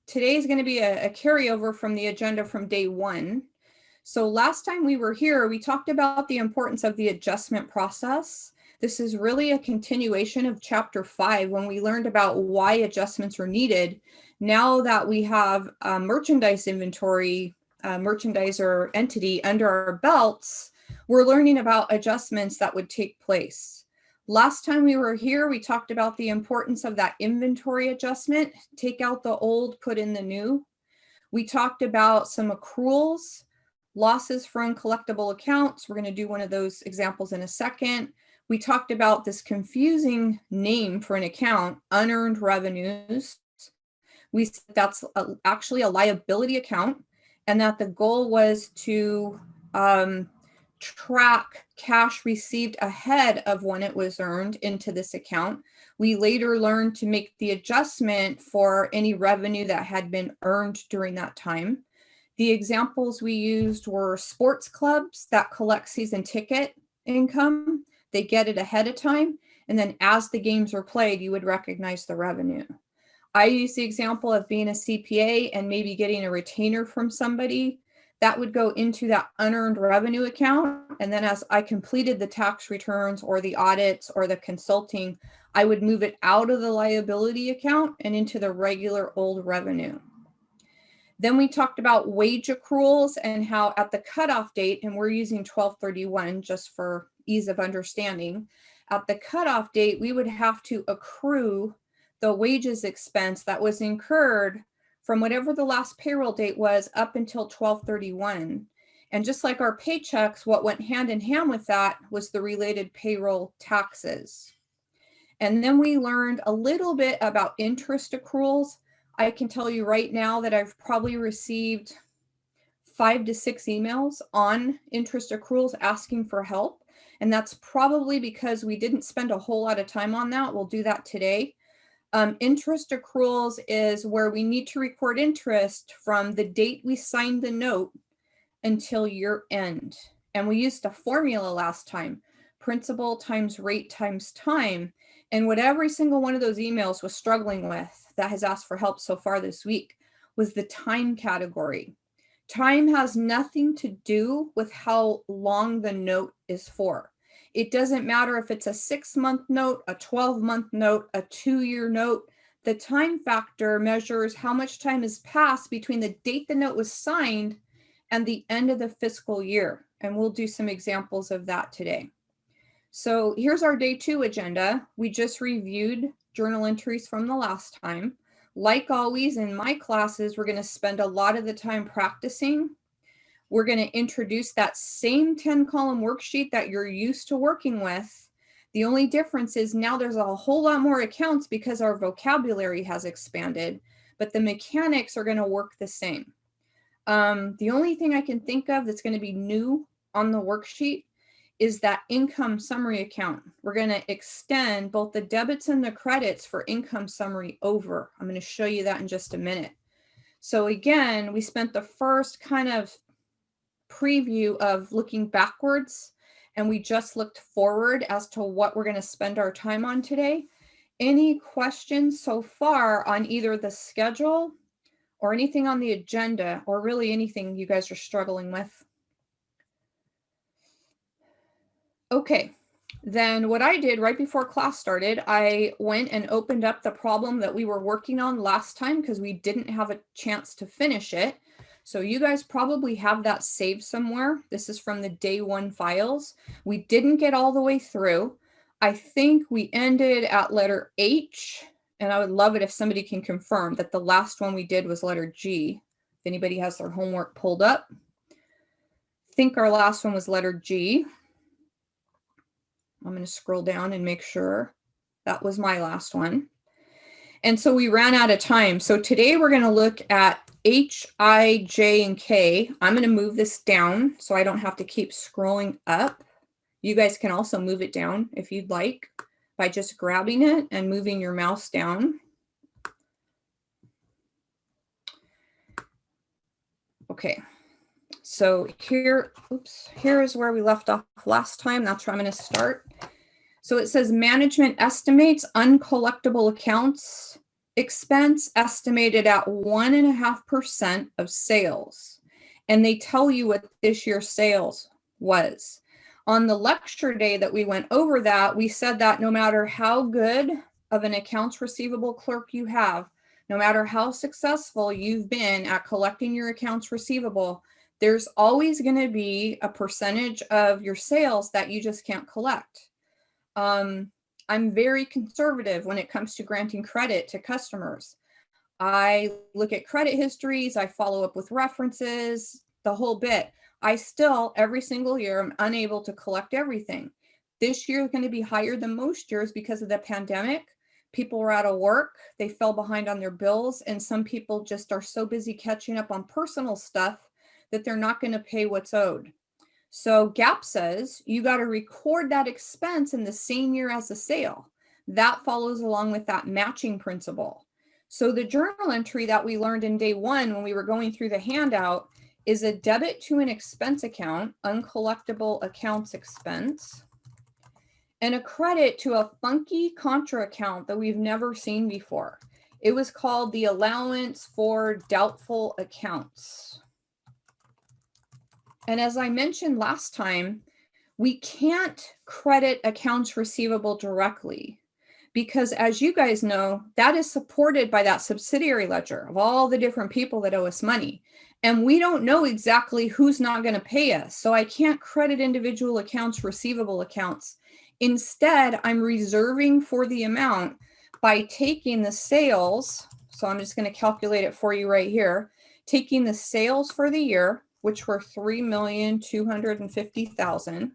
today is going to be a carryover from the agenda from day one. So last time we were here, we talked about the importance of the adjustment process. This is really a continuation of chapter 5 when we learned about why adjustments are needed. Now that we have a merchandise inventory, merchandiser entity under our belts, we're learning about adjustments that would take place. Last time we were here, we talked about the importance of that inventory adjustment. Take out the old, put in the new. We talked about some accruals, losses for uncollectible accounts. We're going to do one of those examples in a second. We talked about this confusing name for an account, unearned revenues. We said that's actually a liability account, and that the goal was to track cash received ahead of when it was earned into this account. We later learned to make the adjustment for any revenue that had been earned during that time. The examples we used were sports clubs that collect season ticket income. They get it ahead of time, and then as the games are played, you would recognize the revenue. I use the example of being a CPA and maybe getting a retainer from somebody. That would go into that unearned revenue account. And then as I completed the tax returns or the audits or the consulting, I would move it out of the liability account and into the regular old revenue. Then we talked about wage accruals and how at the cutoff date, and we're using 12/31 just for ease of understanding, at the cutoff date, we would have to accrue the wages expense that was incurred from whatever the last payroll date was up until 12/31. And just like our paychecks, what went hand in hand with that was the related payroll taxes. And then we learned a little bit about interest accruals. I can tell you right now that I've probably received 5 to 6 emails on interest accruals asking for help. And that's probably because we didn't spend a whole lot of time on that. We'll do that today. Interest accruals is where we need to record interest from the date we signed the note until year end. And we used a formula last time, principal times rate times time. And what every single one of those emails was struggling with that has asked for help so far this week was the time category. Time has nothing to do with how long the note is for. It doesn't matter if it's a 6-month note, a 12-month note, a 2-year note. The time factor measures how much time has passed between the date the note was signed and the end of the fiscal year. And we'll do some examples of that today. So here's our day 2 agenda. We just reviewed journal entries from the last time. Like always in my classes, we're going to spend a lot of the time practicing. We're going to introduce that same 10-column worksheet that you're used to working with. The only difference is now there's a whole lot more accounts because our vocabulary has expanded, but the mechanics are going to work the same. The only thing I can think of that's going to be new on the worksheet is that income summary account. We're going to extend both the debits and the credits for income summary over. I'm going to show you that in just a minute. So again, we spent the first kind of preview of looking backwards, and we just looked forward as to what we're going to spend our time on today. Any questions so far on either the schedule or anything on the agenda, or really anything you guys are struggling with? Okay, then what I did right before class started, I went and opened up the problem that we were working on last time because we didn't have a chance to finish it. So you guys probably have that saved somewhere. This is from the day 1 files. We didn't get all the way through. I think we ended at letter H, and I would love it if somebody can confirm that the last one we did was letter G. If anybody has their homework pulled up. I think our last one was letter G. I'm going to scroll down and make sure that was my last one. And so we ran out of time. So today we're going to look at H, I, J, and K. I'm going to move this down so I don't have to keep scrolling up. You guys can also move it down if you'd like by just grabbing it and moving your mouse down. Okay. So here is where we left off last time. That's where I'm going to start. So it says management estimates uncollectible accounts expense estimated at 1.5% of sales. And they tell you what this year's sales was. On the lecture day that we went over that, we said that no matter how good of an accounts receivable clerk you have, no matter how successful you've been at collecting your accounts receivable, there's always going to be a percentage of your sales that you just can't collect. I'm very conservative when it comes to granting credit to customers. I look at credit histories, I follow up with references, the whole bit. I still, every single year, am unable to collect everything. This year is going to be higher than most years because of the pandemic. People were out of work, they fell behind on their bills, and some people just are so busy catching up on personal stuff that they're not going to pay what's owed. So GAAP says you got to record that expense in the same year as the sale. That follows along with that matching principle. So the journal entry that we learned in day one when we were going through the handout is a debit to an expense account, uncollectible accounts expense, and a credit to a funky contra account that we've never seen before. It was called the allowance for doubtful accounts. And as I mentioned last time, we can't credit accounts receivable directly because, as you guys know, that is supported by that subsidiary ledger of all the different people that owe us money. And we don't know exactly who's not going to pay us. So I can't credit individual accounts receivable accounts. Instead, I'm reserving for the amount by taking the sales. So I'm just going to calculate it for you right here. Taking the sales for the year, which were $3,250,000,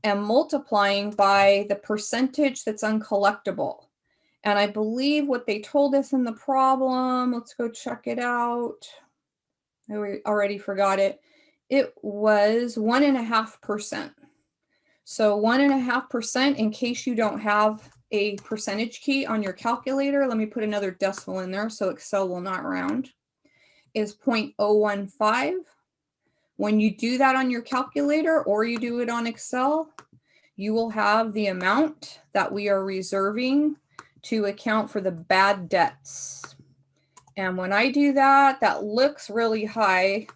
and multiplying by the percentage that's uncollectible. And I believe what they told us in the problem, let's go check it out. I already forgot it. It was 1.5%. So 1.5%, in case you don't have a percentage key on your calculator, let me put another decimal in there so Excel will not round, is 0.015. When you do that on your calculator or you do it on Excel, you will have the amount that we are reserving to account for the bad debts. And when I do that, that looks really high.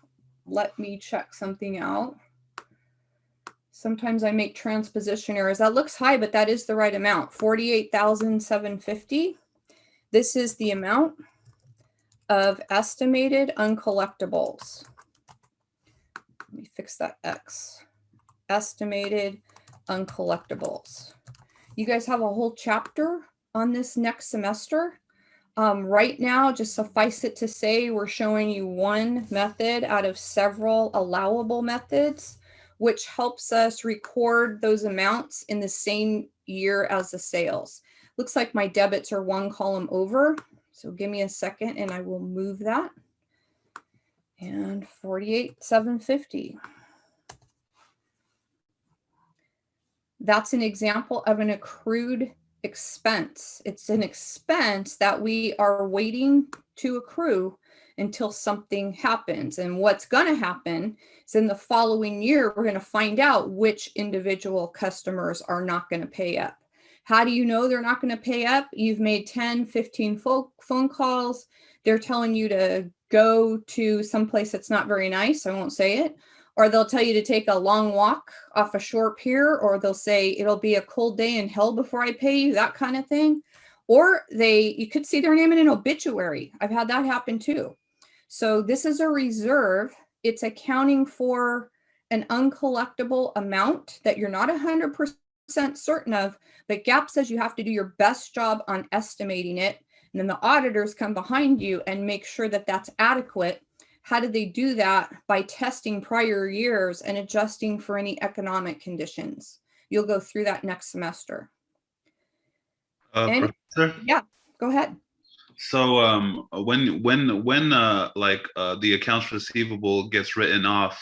Let me check something out. Sometimes I make transposition errors. That looks high, but that is the right amount, $48,750. This is the amount of estimated uncollectibles. Let me fix that X. Estimated uncollectibles. You guys have a whole chapter on this next semester. Right now, just suffice it to say, we're showing you one method out of several allowable methods, which helps us record those amounts in the same year as the sales. Looks like my debits are one column over. So give me a second and I will move that. And 48,750. That's an example of an accrued expense. It's an expense that we are waiting to accrue until something happens. And what's going to happen is in the following year, we're going to find out which individual customers are not going to pay up. How do you know they're not going to pay up? You've made 10, 15 phone calls. They're telling you to go to someplace that's not very nice. I won't say it. Or they'll tell you to take a long walk off a shore pier, or they'll say it'll be a cold day in hell before I pay you, that kind of thing. Or you could see their name in an obituary. I've had that happen too. So this is a reserve. It's accounting for an uncollectible amount that you're not 100% certain of, but GAAP says you have to do your best job on estimating it. And then the auditors come behind you and make sure that that's adequate. How do they do that? By testing prior years and adjusting for any economic conditions. You'll go through that next semester. Professor? Yeah, go ahead. So when the accounts receivable gets written off,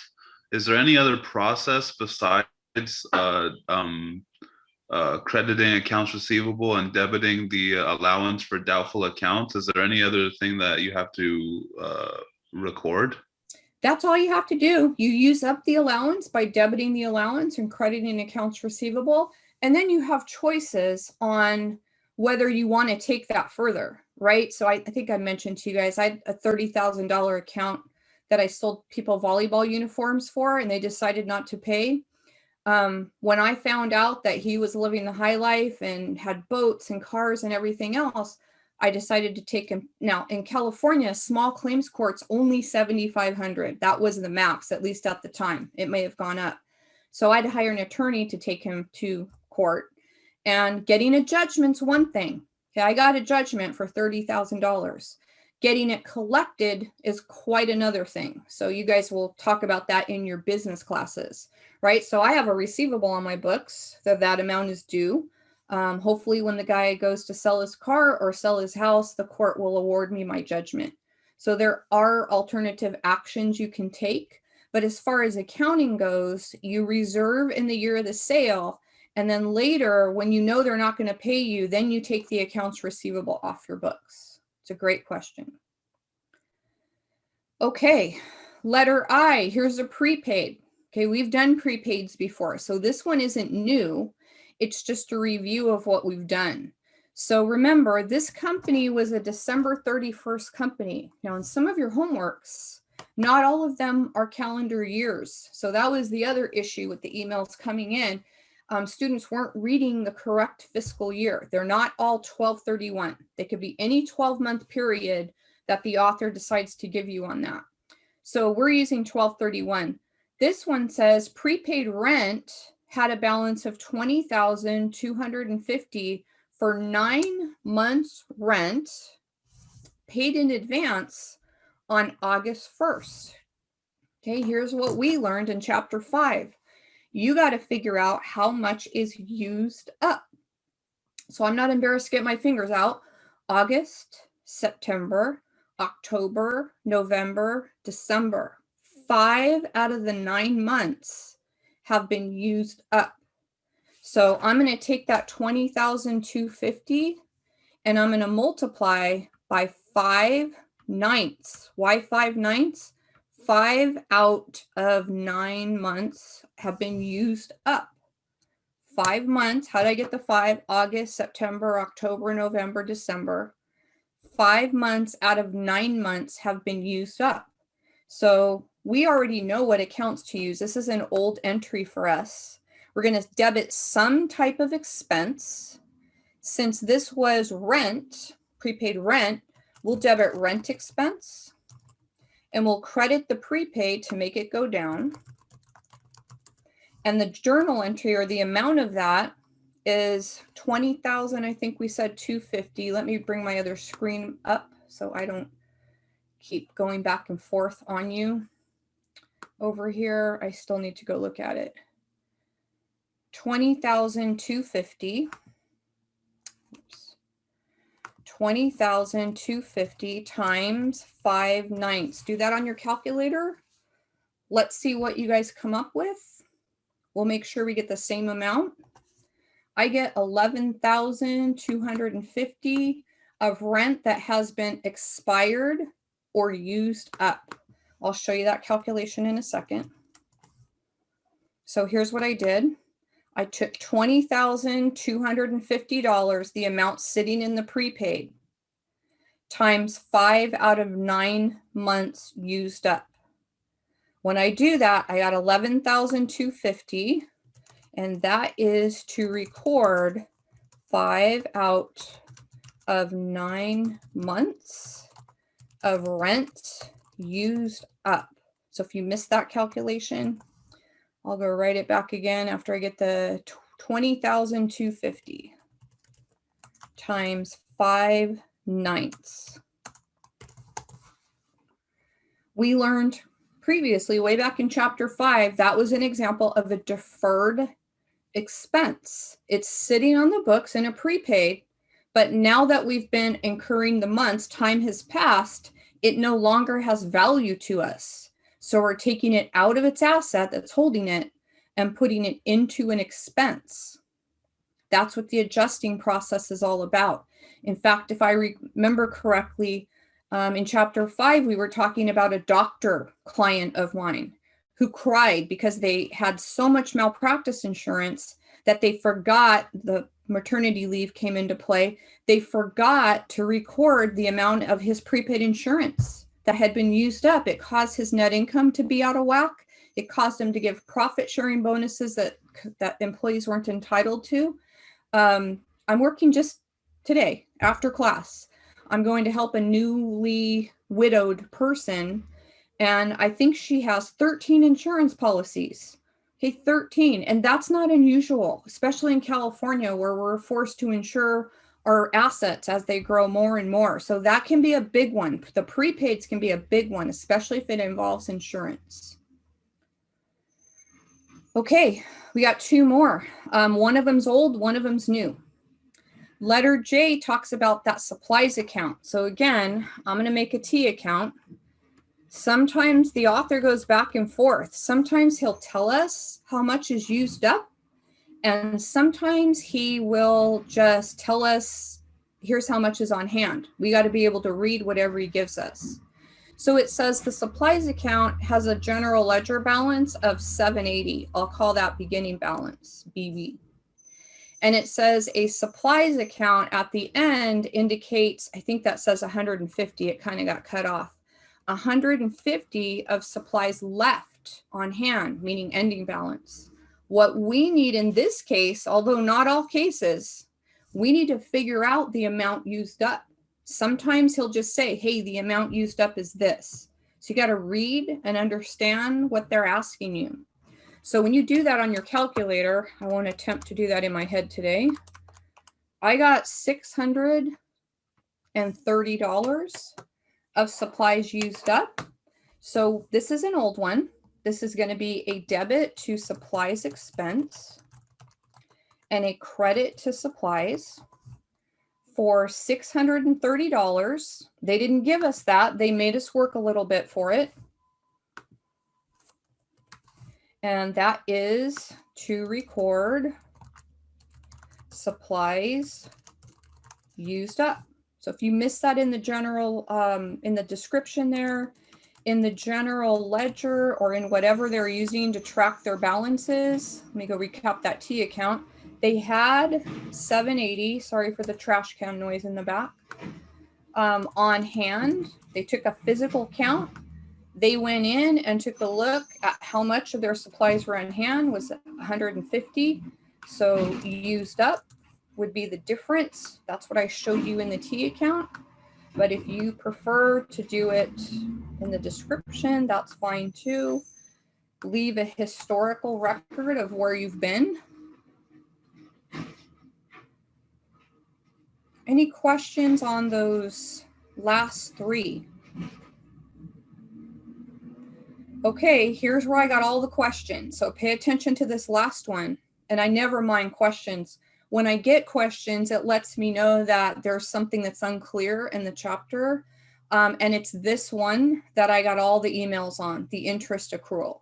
is there any other process besides crediting accounts receivable and debiting the allowance for doubtful accounts? Is there any other thing that you have to record? That's all you have to do. You use up the allowance by debiting the allowance and crediting accounts receivable. And then you have choices on whether you want to take that further, right? So I think I mentioned to you guys, I had a $30,000 account that I sold people volleyball uniforms for, and they decided not to pay. When I found out that he was living the high life and had boats and cars and everything else, I decided to take him. Now in California, small claims court's only $7,500. That was the max, at least at the time. It may have gone up. So I had to hire an attorney to take him to court. And getting a judgment's one thing. Okay, I got a judgment for $30,000. Getting it collected is quite another thing. So you guys will talk about that in your business classes, right? So I have a receivable on my books that amount is due. Hopefully when the guy goes to sell his car or sell his house, the court will award me my judgment. So there are alternative actions you can take. But as far as accounting goes, you reserve in the year of the sale. And then later, when you know they're not going to pay you, then you take the accounts receivable off your books. It's a great question. Okay, letter I, here's a prepaid. Okay, we've done prepaids before, so this one isn't new. It's just a review of what we've done. So remember, this company was a December 31st company. Now, in some of your homeworks, not all of them are calendar years. So that was the other issue with the emails coming in. Students weren't reading the correct fiscal year. They're not all 12/31. They could be any 12-month period that the author decides to give you on that. So we're using 12/31. This one says prepaid rent had a balance of $20,250 for 9 months rent paid in advance on August 1st. Okay, here's what we learned in chapter 5. You got to figure out how much is used up. So I'm not embarrassed to get my fingers out. August, September, October, November, December. 5 out of the 9 months have been used up. So I'm going to take that 20,250 and I'm going to multiply by 5/9. Why 5/9? 5 out of 9 months have been used up. 5 months. How did I get the 5? August, September, October, November, December. 5 months out of 9 months have been used up. So we already know what accounts to use. This is an old entry for us. We're going to debit some type of expense. Since this was rent, prepaid rent, we'll debit rent expense. And we'll credit the prepaid to make it go down. And the journal entry, or the amount of that, is 20,000. I think we said 250. Let me bring my other screen up so I don't keep going back and forth on you. Over here, I still need to go look at it. 20,250. 20,250 times 5/9. Do that on your calculator. Let's see what you guys come up with. We'll make sure we get the same amount. I get 11,250 of rent that has been expired or used up. I'll show you that calculation in a second. So here's what I did. I took $20,250, the amount sitting in the prepaid, times 5 out of 9 months used up. When I do that, I got 11,250, and that is to record 5 out of 9 months of rent used up. So if you missed that calculation, I'll go write it back again after I get the 20,250 times 5/9. We learned previously, way back in chapter 5, that was an example of a deferred expense. It's sitting on the books in a prepaid, but now that we've been incurring the months, time has passed, it no longer has value to us. So we're taking it out of its asset that's holding it and putting it into an expense. That's what the adjusting process is all about. In fact, if I remember correctly, in chapter 5, we were talking about a doctor client of mine who cried because they had so much malpractice insurance that they forgot, the maternity leave came into play, they forgot to record the amount of his prepaid insurance that had been used up. It caused his net income to be out of whack. It caused him to give profit sharing bonuses that employees weren't entitled to. I'm working just today after class. I'm going to help a newly widowed person, and I think she has 13 insurance policies. Okay, 13. And that's not unusual, especially in California, where we're forced to insure our assets as they grow more and more. So that can be a big one. The prepaids can be a big one, especially if it involves insurance. Okay, we got two more. One of them's old, one of them's new. Letter J talks about that supplies account. So again, I'm going to make a T account. Sometimes the author goes back and forth. Sometimes he'll tell us how much is used up, and sometimes he will just tell us, here's how much is on hand. We got to be able to read whatever he gives us. So it says the supplies account has a general ledger balance of $780. I'll call that beginning balance, BB. And it says a supplies account at the end indicates, I think that says 150. It kind of got cut off. 150 of supplies left on hand, meaning ending balance. What we need in this case, although not all cases, we need to figure out the amount used up. Sometimes he'll just say, hey, the amount used up is this. So you got to read and understand what they're asking you. So when you do that on your calculator, I won't attempt to do that in my head today. I got $630 of supplies used up. So this is an old one. This is going to be a debit to supplies expense and a credit to supplies for $630. They didn't give us that. They made us work a little bit for it. And that is to record supplies used up. So if you miss that in the general, in the description there, in the general ledger, or in whatever they're using to track their balances, let me go recap that T account. They had 780, sorry for the trash can noise in the back, on hand. They took a physical count. They went in and took a look at how much of their supplies were on hand, was 150. So used up would be the difference. That's what I showed you in the T account. But if you prefer to do it in the description, that's fine too. Leave a historical record of where you've been. Any questions on those last three? Okay, here's where I got all the questions. So pay attention to this last one. And I never mind questions. When I get questions, it lets me know that there's something that's unclear in the chapter. And it's this one that I got all the emails on, the interest accrual.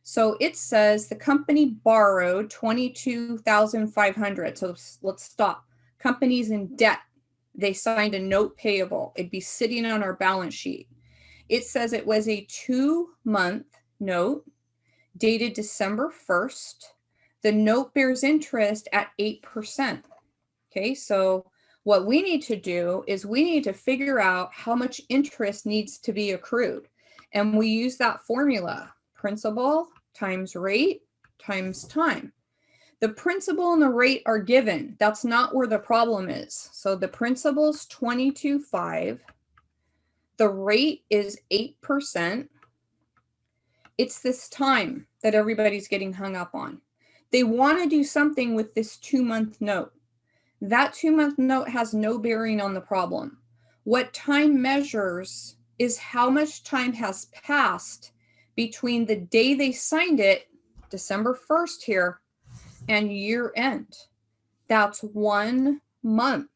So it says the company borrowed $22,500. So let's stop. Company's in debt. They signed a note payable. It'd be sitting on our balance sheet. It says it was a 2-month note dated December 1st. The note bears interest at 8%. Okay, so what we need to do is we need to figure out how much interest needs to be accrued. And we use that formula, principal times rate times time. The principal and the rate are given. That's not where the problem is. So the principal's $22,500. The rate is 8%. It's this time that everybody's getting hung up on. They want to do something with this 2-month note. That 2-month note has no bearing on the problem. What time measures is how much time has passed between the day they signed it, December 1st here, and year end. That's 1 month.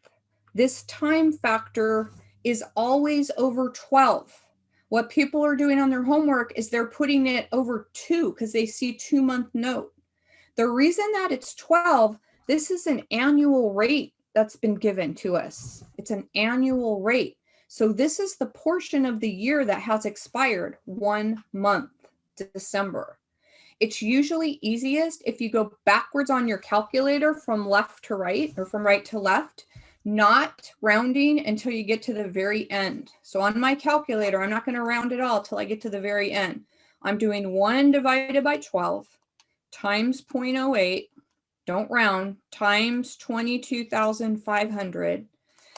This time factor is always over 12. What people are doing on their homework is they're putting it over 2 because they see 2-month note. The reason that it's 12, this is an annual rate that's been given to us. It's an annual rate. So this is the portion of the year that has expired 1 month, December. It's usually easiest if you go backwards on your calculator from left to right or from right to left, not rounding until you get to the very end. So on my calculator, I'm not going to round it all till I get to the very end. I'm doing 1 divided by 12 times 0.08, don't round, times 22,500.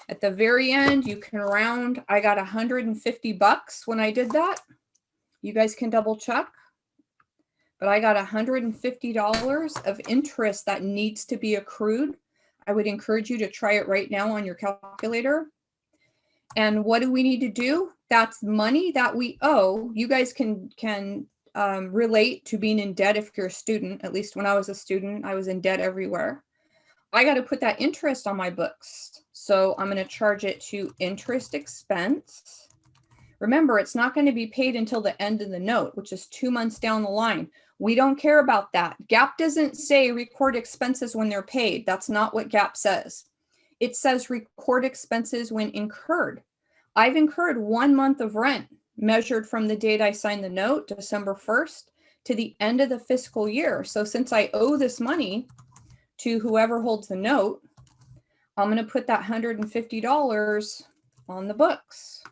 At the very end, you can round. I got $150 when I did that. You guys can double check. But I got $150 of interest that needs to be accrued. I would encourage you to try it right now on your calculator. And what do we need to do? That's money that we owe. You guys can relate to being in debt if you're a student. At least when I was a student, I was in debt everywhere. I got to put that interest on my books. So I'm going to charge it to interest expense. Remember, it's not going to be paid until the end of the note, which is 2 months down the line. We don't care about that. GAAP doesn't say record expenses when they're paid. That's not what GAAP says. It says record expenses when incurred. I've incurred 1 month of rent measured from the date I signed the note, December 1st, to the end of the fiscal year. So since I owe this money to whoever holds the note, I'm going to put that $150 on the books.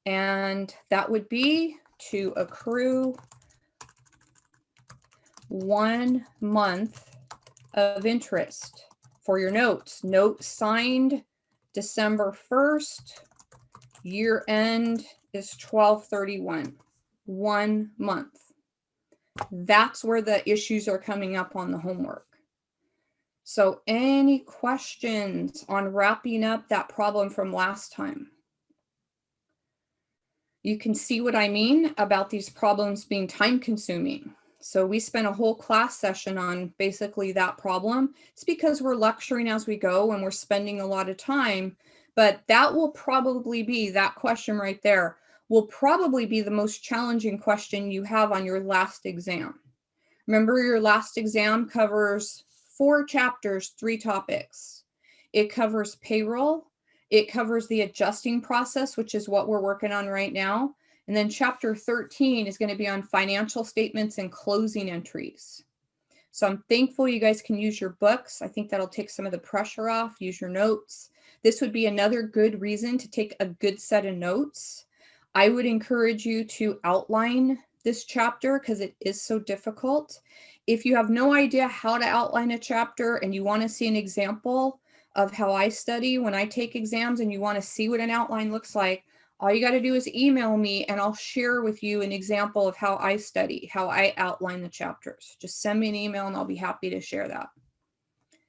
And that would be to accrue 1 month of interest for your notes. Note signed December 1st, year end is 12/31, 1 month. That's where the issues are coming up on the homework. So any questions on wrapping up that problem from last time? You can see what I mean about these problems being time consuming. So we spent a whole class session on basically that problem. It's because we're lecturing as we go and we're spending a lot of time, but that will probably be, that question right there, will probably be the most challenging question you have on your last exam. Remember, your last exam covers 4 chapters, 3 topics. It covers payroll. It covers the adjusting process, which is what we're working on right now. And then chapter 13 is going to be on financial statements and closing entries. So I'm thankful you guys can use your books. I think that'll take some of the pressure off. Use your notes. This would be another good reason to take a good set of notes. I would encourage you to outline this chapter because it is so difficult. If you have no idea how to outline a chapter and you want to see an example of how I study when I take exams and you want to see what an outline looks like, all you got to do is email me and I'll share with you an example of how I study, how I outline the chapters. Just send me an email and I'll be happy to share that.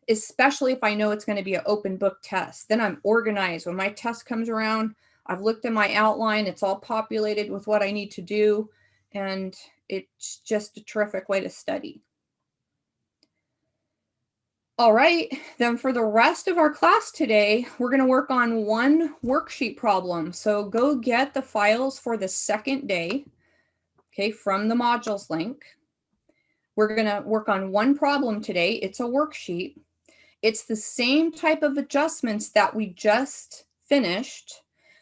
Especially if I know it's going to be an open book test. Then I'm organized. When my test comes around, I've looked at my outline. It's all populated with what I need to do. And it's just a terrific way to study. All right, then for the rest of our class today, we're going to work on one worksheet problem. So go get the files for the second day, okay, from the modules link. We're going to work on one problem today. It's a worksheet. It's the same type of adjustments that we just finished,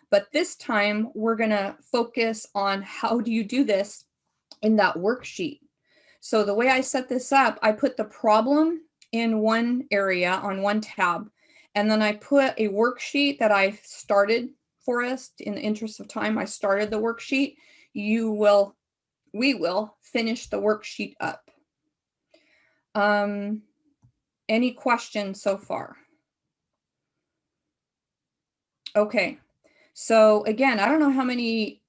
but this time we're going to focus on how do you do this in that worksheet. So the way I set this up, I put the problem in one area on one tab, and then I put a worksheet that I started for us. In the interest of time, I started the worksheet. We will finish the worksheet up. Any questions so far? Okay, so again, I don't know how many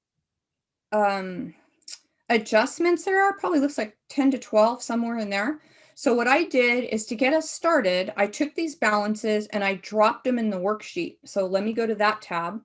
adjustments there are. Probably looks like 10 to 12, somewhere in there. So what I did is to get us started, I took these balances and I dropped them in the worksheet. So let me go to that tab.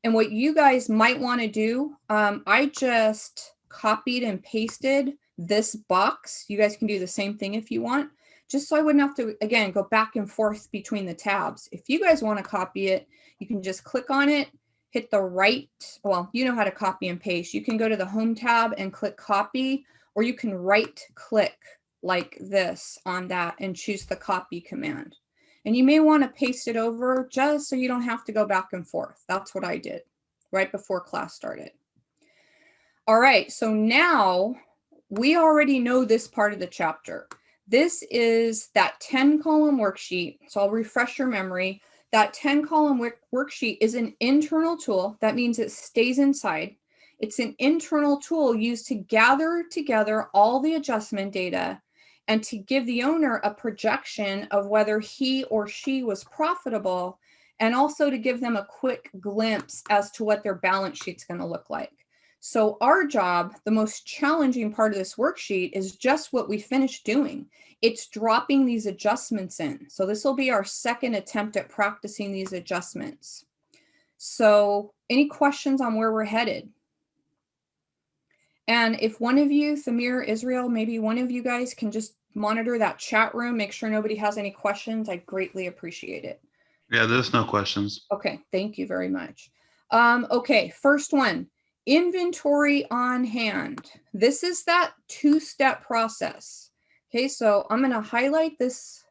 And what you guys might want to do, I just copied and pasted this box. You guys can do the same thing if you want, just so I wouldn't have to, again, go back and forth between the tabs. If you guys want to copy it, you can just click on it, hit the right, well, you know how to copy and paste. You can go to the home tab and click copy, or you can right click like this on that and choose the copy command. And you may want to paste it over just so you don't have to go back and forth. That's what I did right before class started. All right, so now we already know this part of the chapter. This is that 10-column worksheet. So I'll refresh your memory. That 10-column worksheet is an internal tool. That means it stays inside. It's an internal tool used to gather together all the adjustment data and to give the owner a projection of whether he or she was profitable, and also to give them a quick glimpse as to what their balance sheet's going to look like. So our job, the most challenging part of this worksheet, is just what we finished doing. It's dropping these adjustments in. So this will be our second attempt at practicing these adjustments. So any questions on where we're headed? And if one of you, Thamir, Israel, maybe one of you guys can just monitor that chat room, make sure nobody has any questions, I'd greatly appreciate it. Yeah, there's no questions. Okay, thank you very much. Okay, first one. Inventory on hand. This is that two-step process. Okay, so I'm going to highlight this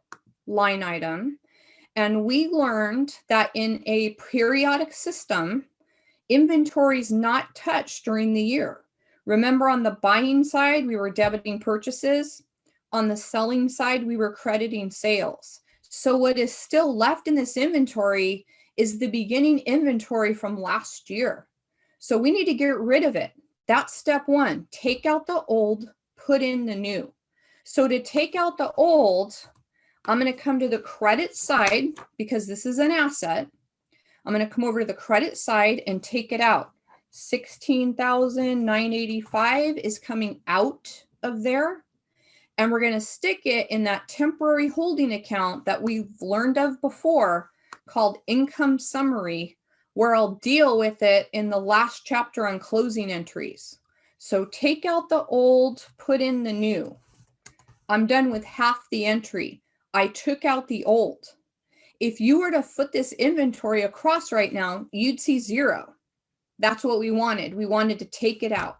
line item. And we learned that in a periodic system, inventory is not touched during the year. Remember, on the buying side, we were debiting purchases. On the selling side, we were crediting sales. So what is still left in this inventory is the beginning inventory from last year. So we need to get rid of it. That's step one. Take out the old, put in the new. So to take out the old, I'm going to come to the credit side because this is an asset. I'm going to come over to the credit side and take it out. $16,985 is coming out of there. And we're going to stick it in that temporary holding account that we've learned of before called income summary, where I'll deal with it in the last chapter on closing entries. So take out the old, put in the new. I'm done with half the entry. I took out the old. If you were to put this inventory across right now, you'd see 0. That's what we wanted. We wanted to take it out.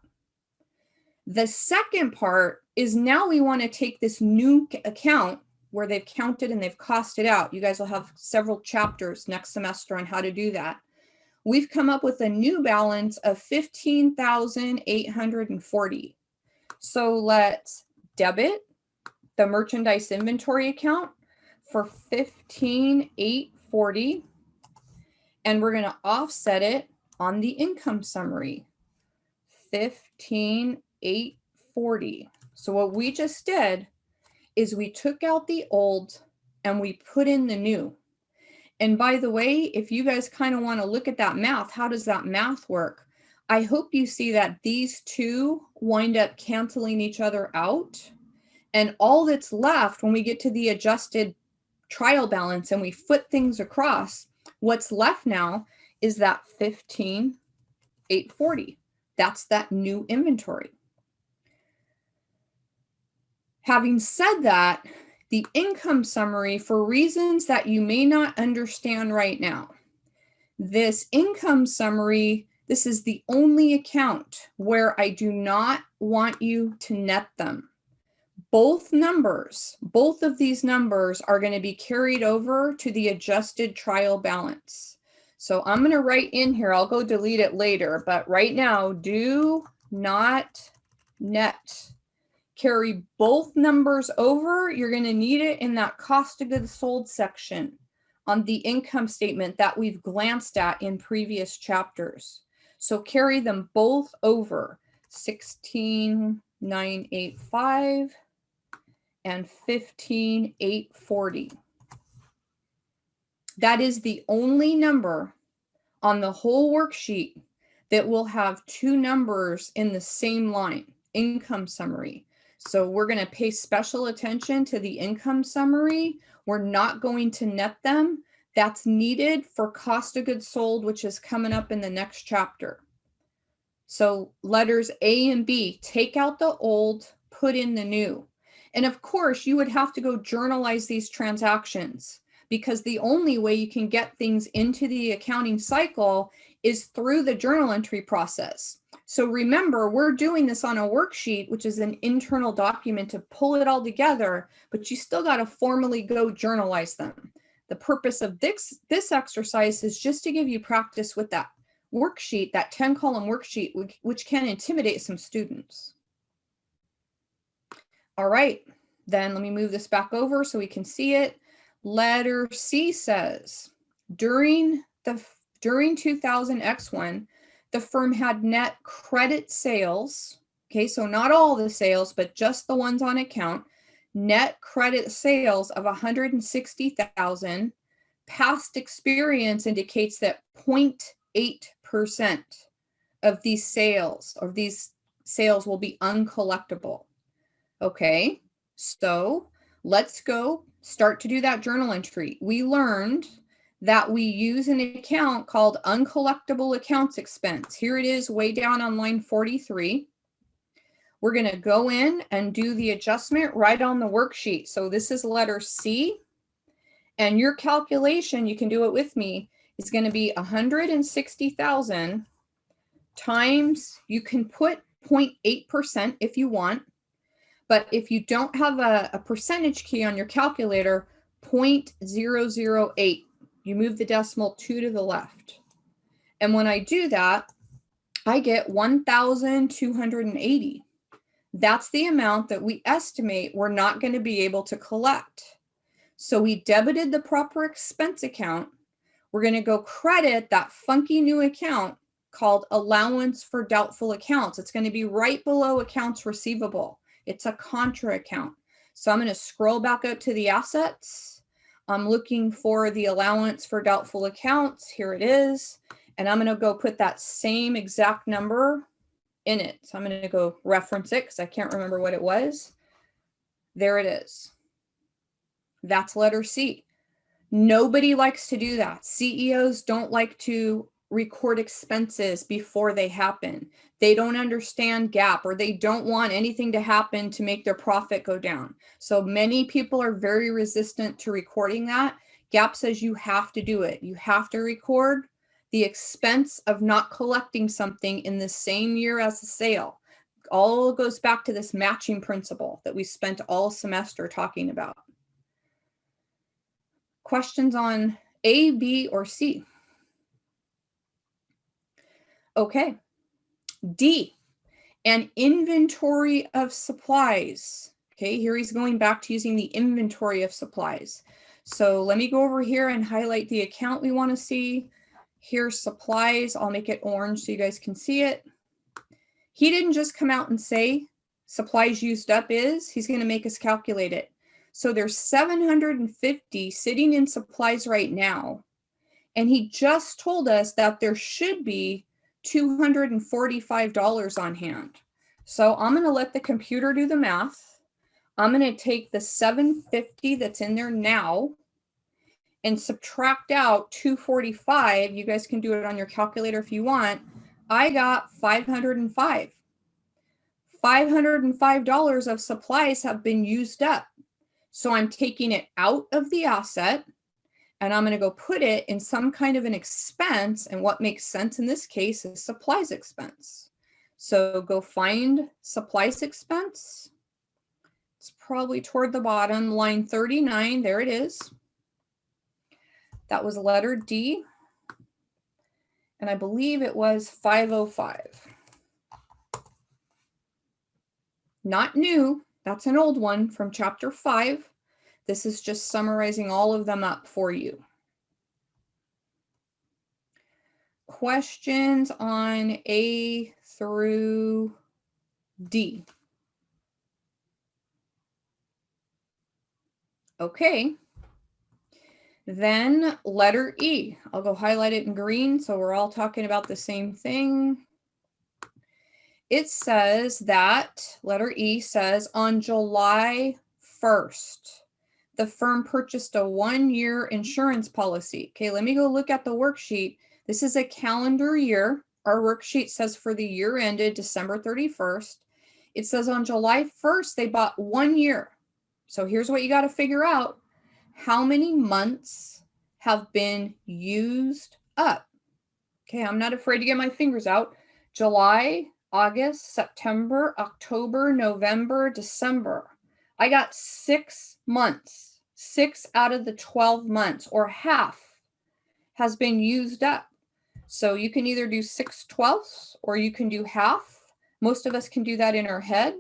The second part is now we want to take this new account where they've counted and they've costed out. You guys will have several chapters next semester on how to do that. We've come up with a new balance of $15,840. So let's debit the merchandise inventory account for $15,840. And we're going to offset it on the income summary, $15,840. So what we just did is we took out the old and we put in the new. And by the way, if you guys kind of want to look at that math, how does that math work? I hope you see that these two wind up canceling each other out. And all that's left when we get to the adjusted trial balance and we foot things across, what's left now is that $15,840. That's that new inventory. Having said that, the income summary, for reasons that you may not understand right now, this income summary, this is the only account where I do not want you to net them. Both numbers, both of these numbers are going to be carried over to the adjusted trial balance. So I'm going to write in here, I'll go delete it later, but right now, do not net. Carry both numbers over. You're going to need it in that cost of goods sold section on the income statement that we've glanced at in previous chapters. So carry them both over, 16,985 and 15,840. That is the only number on the whole worksheet that will have two numbers in the same line, income summary. So we're going to pay special attention to the income summary. We're not going to net them. That's needed for cost of goods sold, which is coming up in the next chapter. So letters A and B, take out the old, put in the new. And of course, you would have to go journalize these transactions, because the only way you can get things into the accounting cycle is through the journal entry process. So remember, we're doing this on a worksheet, which is an internal document to pull it all together, but you still got to formally go journalize them. The purpose of this exercise is just to give you practice with that worksheet, that 10-column worksheet, which can intimidate some students. All right, then let me move this back over so we can see it. Letter C says, during 2000 X1, the firm had net credit sales. Okay, so not all the sales, but just the ones on account. Net credit sales of 160,000. Past experience indicates that 0.8% of these sales will be uncollectible. Okay, so let's go start to do that journal entry. We learned that we use an account called uncollectible accounts expense. Here it is way down on line 43. We're going to go in and do the adjustment right on the worksheet. So this is letter C, and your calculation, you can do it with me, is going to be 160,000 times, you can put 0.8% if you want, but if you don't have a percentage key on your calculator, 0.008. You move the decimal 2 to the left. And when I do that, I get 1,280. That's the amount that we estimate we're not going to be able to collect. So we debited the proper expense account. We're going to go credit that funky new account called allowance for doubtful accounts. It's going to be right below accounts receivable. It's a contra account. So I'm going to scroll back up to the assets. I'm looking for the allowance for doubtful accounts. Here it is. And I'm going to go put that same exact number in it. So I'm going to go reference it because I can't remember what it was. There it is. That's letter C. Nobody likes to do that. CEOs don't like to record expenses before they happen. They don't understand GAAP, or they don't want anything to happen to make their profit go down. So many people are very resistant to recording that. GAAP says you have to do it. You have to record the expense of not collecting something in the same year as the sale. All goes back to this matching principle that we spent all semester talking about. Questions on A, B, or C? Okay. D, an inventory of supplies. Okay, here he's going back to using the inventory of supplies. So let me go over here and highlight the account we want to see. Here's supplies. I'll make it orange so you guys can see it. He didn't just come out and say supplies used up is. He's going to make us calculate it. So there's 750 sitting in supplies right now. And he just told us that there should be $245 on hand. So I'm going to let the computer do the math. I'm going to take the 750 that's in there now and subtract out 245. You guys can do it on your calculator if you want. I got 505. $505 of supplies have been used up. So I'm taking it out of the asset and I'm going to go put it in some kind of an expense. And what makes sense in this case is supplies expense. So go find supplies expense. It's probably toward the bottom, line 39. There it is. That was letter D. And I believe it was 505. Not new. That's an old one from chapter 5. This is just summarizing all of them up for you. Questions on A through D? Okay. Then letter E. I'll go highlight it in green so we're all talking about the same thing. It says that, letter E says, on July 1st, the firm purchased a 1-year insurance policy. Okay, let me go look at the worksheet. This is a calendar year. Our worksheet says for the year ended December 31st. It says on July 1st, they bought 1 year. So here's what you got to figure out. How many months have been used up? Okay, I'm not afraid to get my fingers out. July, August, September, October, November, December. I got 6 months. 6 out of the 12 months, or half, has been used up. So you can either do 6/12 or you can do half. Most of us can do that in our head.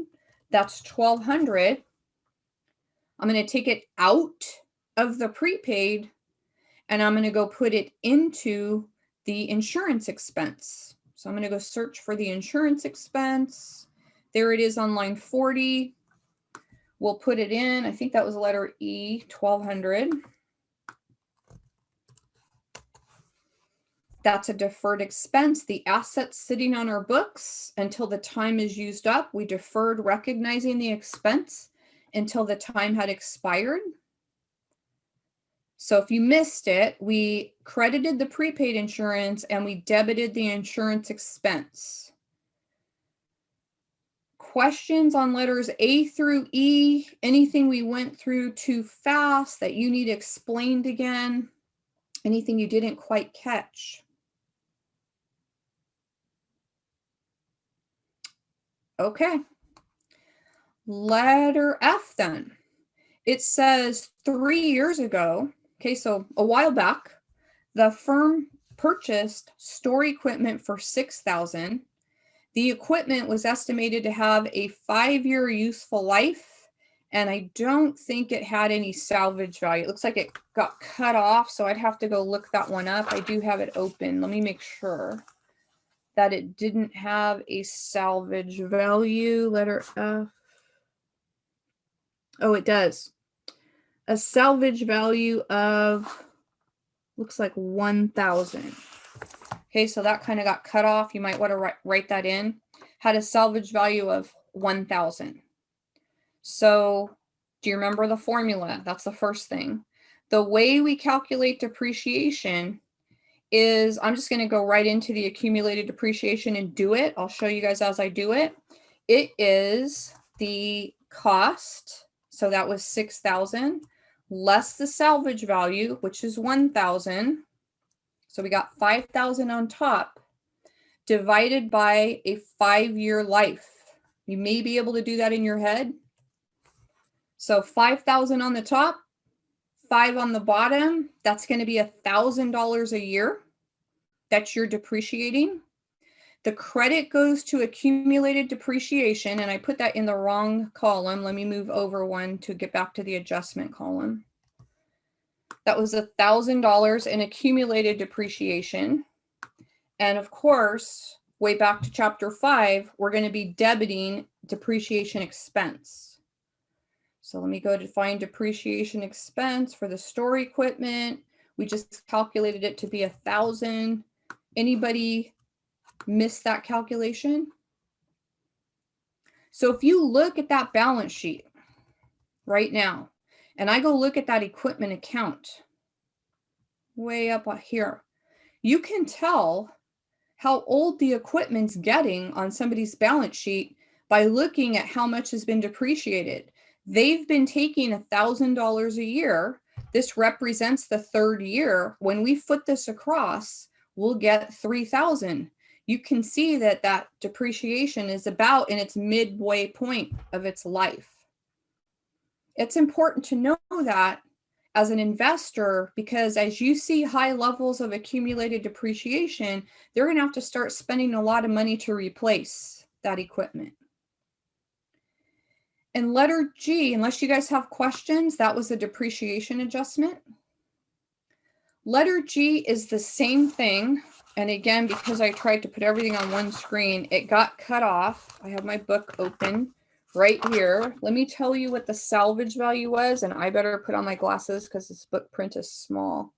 That's 1,200. I'm going to take it out of the prepaid and I'm going to go put it into the insurance expense. So I'm going to go search for the insurance expense. There it is on line 40. We'll put it in. I think that was letter E, 1,200. That's a deferred expense. The asset's sitting on our books until the time is used up. We deferred recognizing the expense until the time had expired. So if you missed it, we credited the prepaid insurance and we debited the insurance expense. Questions on letters A through E, anything we went through too fast that you need explained again, anything you didn't quite catch? Okay. Letter F then. It says 3 years ago, okay, so a while back, the firm purchased store equipment for $6,000. The equipment was estimated to have a 5-year useful life, and I don't think it had any salvage value. It looks like it got cut off, so I'd have to go look that one up. I do have it open. Let me make sure that it didn't have a salvage value. Letter F. Oh, it does. A salvage value of, looks like 1,000. Okay, so that kind of got cut off. You might want to write that in. Had a salvage value of 1,000. So do you remember the formula? That's the first thing. The way we calculate depreciation is, I'm just going to go right into the accumulated depreciation and do it. I'll show you guys as I do it. It is the cost. So that was 6,000 less the salvage value, which is 1,000. So we got 5,000 on top, divided by a 5-year life. You may be able to do that in your head. So 5,000 on the top, 5 on the bottom, that's going to be $1,000 a year that you're depreciating. The credit goes to accumulated depreciation, and I put that in the wrong column. Let me move over one to get back to the adjustment column. That was $1,000 in accumulated depreciation. And of course, way back to chapter 5, we're going to be debiting depreciation expense. So let me go to find depreciation expense for the store equipment. We just calculated it to be 1,000. Anybody miss that calculation? So if you look at that balance sheet right now, and I go look at that equipment account way up here, you can tell how old the equipment's getting on somebody's balance sheet by looking at how much has been depreciated. They've been taking $1,000 a year. This represents the 3rd year. When we foot this across, we'll get 3,000. You can see that that depreciation is about in its midway point of its life. It's important to know that as an investor, because as you see high levels of accumulated depreciation, they're going to have to start spending a lot of money to replace that equipment. And letter G, unless you guys have questions, that was a depreciation adjustment. Letter G is the same thing. And again, because I tried to put everything on one screen, it got cut off. I have my book open right here. Let me tell you what the salvage value was, and I better put on my glasses because this book print is small.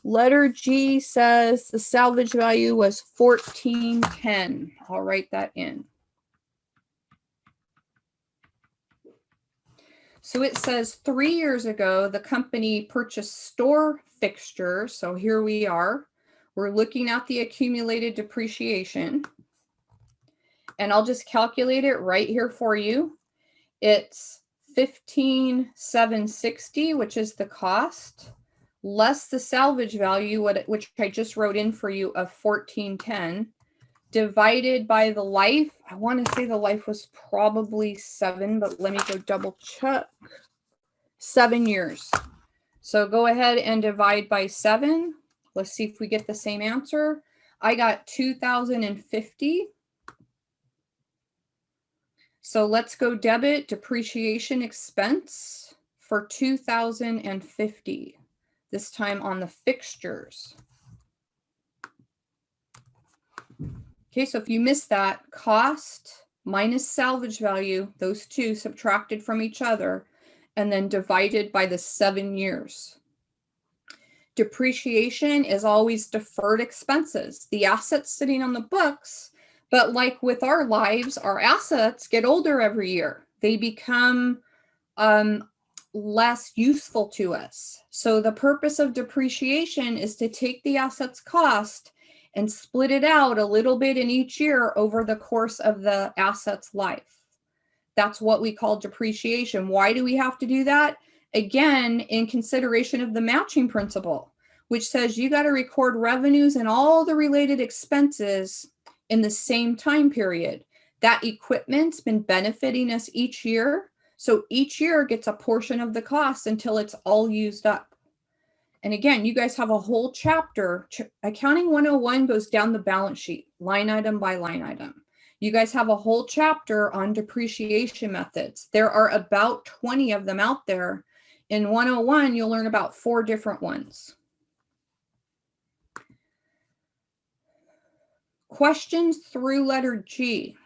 Letter G says the salvage value was $1,410. I'll write that in. So it says 3 years ago, the company purchased store fixtures. So here we are. We're looking at the accumulated depreciation. And I'll just calculate it right here for you. It's $15,760, which is the cost, less the salvage value, which I just wrote in for you, of $1,410, divided by the life. I want to say the life was probably 7, but let me go double check. 7 years. So go ahead and divide by 7. Let's see if we get the same answer. I got 2,050. So let's go debit depreciation expense for 2,050, this time on the fixtures. Okay, so if you missed that, cost minus salvage value, those two subtracted from each other, and then divided by the 7 years. Depreciation is always deferred expenses, the assets sitting on the books. But like with our lives, our assets get older every year. They become less useful to us. So the purpose of depreciation is to take the asset's cost and split it out a little bit in each year over the course of the asset's life. That's what we call depreciation. Why do we have to do that? Again, in consideration of the matching principle, which says you got to record revenues and all the related expenses in the same time period. That equipment's been benefiting us each year. So each year gets a portion of the cost until it's all used up. And again, you guys have a whole chapter. Accounting 101 goes down the balance sheet, line item by line item. You guys have a whole chapter on depreciation methods. There are about 20 of them out there. In 101, you'll learn about 4 different ones. Questions through letter G.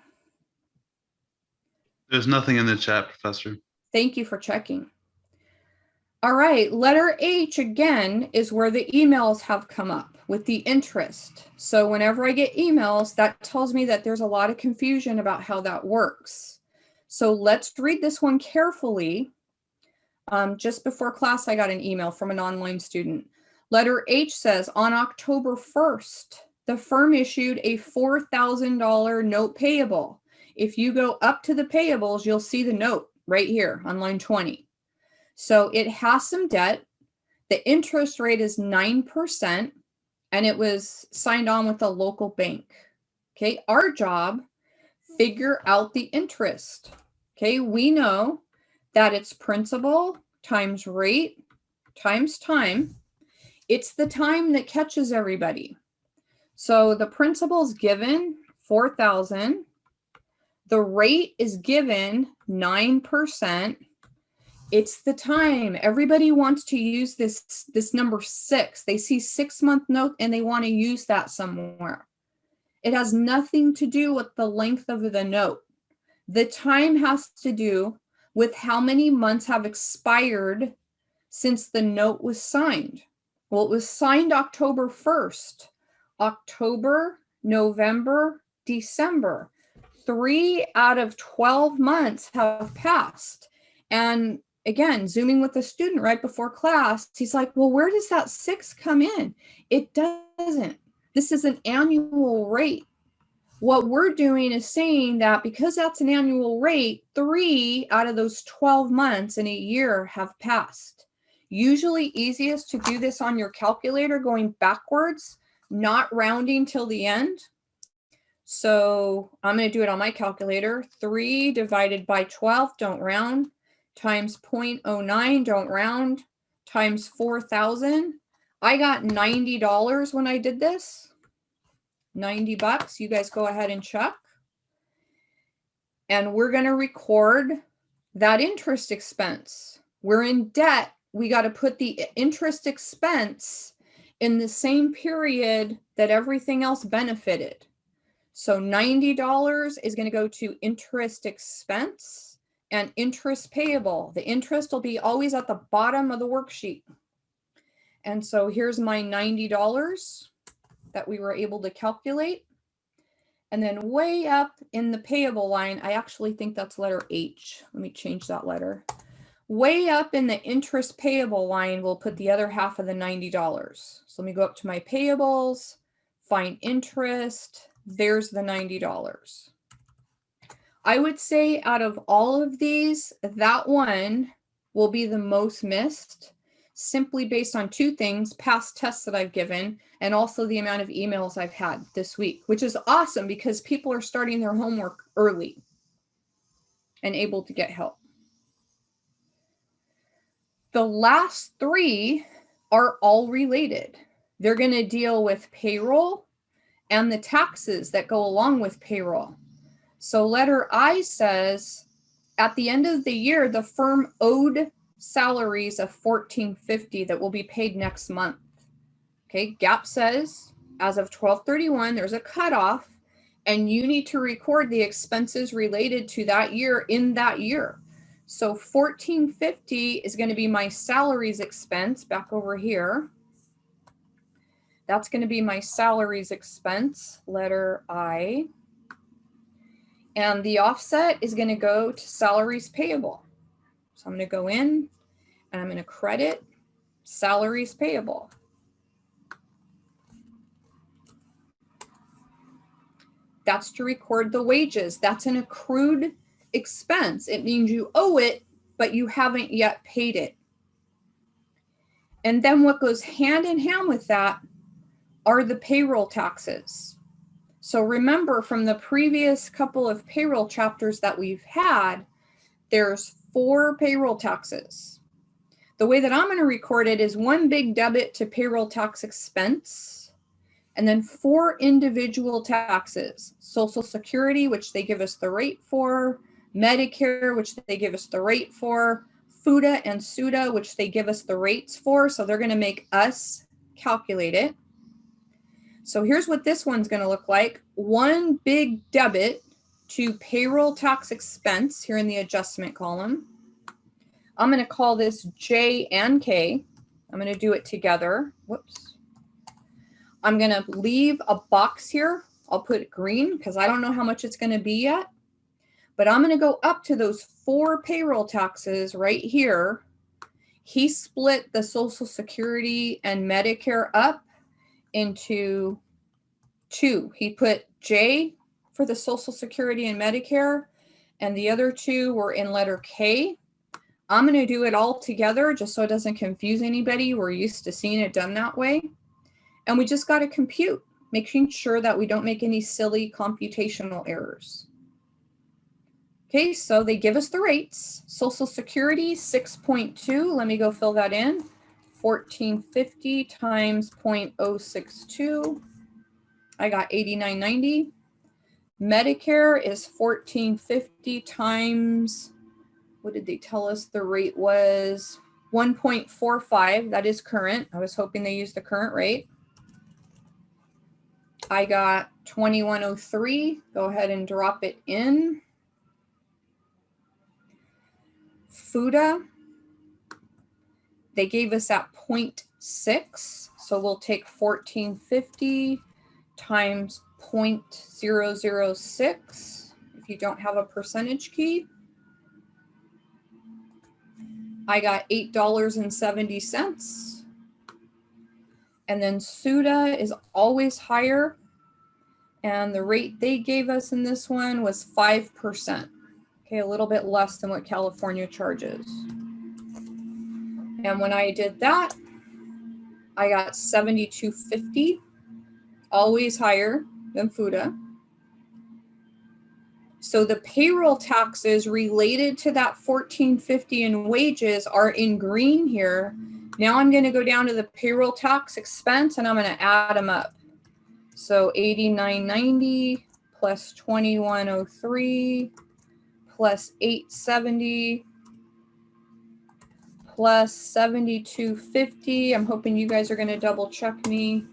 There's nothing in the chat, Professor. Thank you for checking. All right, letter H again is where the emails have come up with the interest. So whenever I get emails, that tells me that there's a lot of confusion about how that works. So let's read this one carefully. Just before class, I got an email from an online student. Letter H says, on October 1st, the firm issued a $4,000 note payable. If you go up to the payables, you'll see the note right here on line 20. So it has some debt. The interest rate is 9%, and it was signed on with a local bank. Okay, our job, figure out the interest. Okay, we know that it's principal times rate times time. It's the time that catches everybody. So the principal is given 4,000. The rate is given 9%. It's the time. Everybody wants to use this number 6. They see 6-month note and they want to use that somewhere. It has nothing to do with the length of the note. The time has to do with how many months have expired since the note was signed. Well, it was signed October 1st. October, November, December. 3 out of 12 months have passed. And again, Zooming with the student right before class, he's like, well, where does that 6 come in? It doesn't. This is an annual rate. What we're doing is saying that because that's an annual rate, 3 out of those 12 months in a year have passed. Usually easiest to do this on your calculator going backwards, not rounding till the end. So I'm going to do it on my calculator. 3 divided by 12, don't round, times 0.09, don't round, times 4,000. I got $90 when I did this. 90 bucks. You guys go ahead and check. And we're going to record that interest expense. We're in debt. We got to put the interest expense in the same period that everything else benefited. So $90 is going to go to interest expense and interest payable. The interest will be always at the bottom of the worksheet. And so here's my $90 that we were able to calculate. And then way up in the payable line, I actually think that's letter H. Let me change that letter. Way up in the interest payable line, we'll put the other half of the $90. So let me go up to my payables, find interest. There's the $90. I would say out of all of these, that one will be the most missed, simply based on 2 things, past tests that I've given, and also the amount of emails I've had this week, which is awesome because people are starting their homework early and able to get help. The last 3 are all related. They're going to deal with payroll and the taxes that go along with payroll. So letter I says, at the end of the year, the firm owed salaries of $1,450 that will be paid next month. Okay, GAAP says as of 12/31, there's a cutoff, and you need to record the expenses related to that year in that year. So $1,450 is going to be my salaries expense back over here. That's going to be my salaries expense, letter I. And the offset is going to go to salaries payable. So I'm going to go in and I'm going to credit salaries payable. That's to record the wages. That's an accrued expense. It means you owe it, but you haven't yet paid it. And then what goes hand in hand with that are the payroll taxes. So remember from the previous couple of payroll chapters that we've had, there's 4 payroll taxes. The way that I'm going to record it is one big debit to payroll tax expense, and then 4 individual taxes: Social Security, which they give us the rate for; Medicare, which they give us the rate for; FUTA and SUTA, which they give us the rates for. So they're going to make us calculate it. So here's what this one's going to look like. One big debit to payroll tax expense here in the adjustment column. I'm going to call this J and K. I'm going to do it together. Whoops. I'm going to leave a box here. I'll put it green because I don't know how much it's going to be yet. But I'm going to go up to those 4 payroll taxes right here. He split the Social Security and Medicare up into 2. He put J for the Social Security and Medicare, and the other 2 were in letter K. I'm going to do it all together just so it doesn't confuse anybody. We're used to seeing it done that way. And we just got to compute, making sure that we don't make any silly computational errors. Okay, so they give us the rates. Social Security, 6.2. Let me go fill that in. 1,450 times 0.062. I got 89.90. Medicare is 1,450 times, what did they tell us the rate was? 1.45. That is current. I was hoping they used the current rate. I got 2103. Go ahead and drop it in. FUTA, they gave us at 0.6. So we'll take 1,450 times 0.006. If you don't have a percentage key, I got $8.70. And then SUTA is always higher. And the rate they gave us in this one was 5%. Okay, a little bit less than what California charges. And when I did that, I got $72.50, always higher than FUTA. So the payroll taxes related to that $1,450 in wages are in green here. Now I'm going to go down to the payroll tax expense and I'm going to add them up. So 89.90 plus 2103 plus 870 plus 72.50. I'm hoping you guys are going to double check me.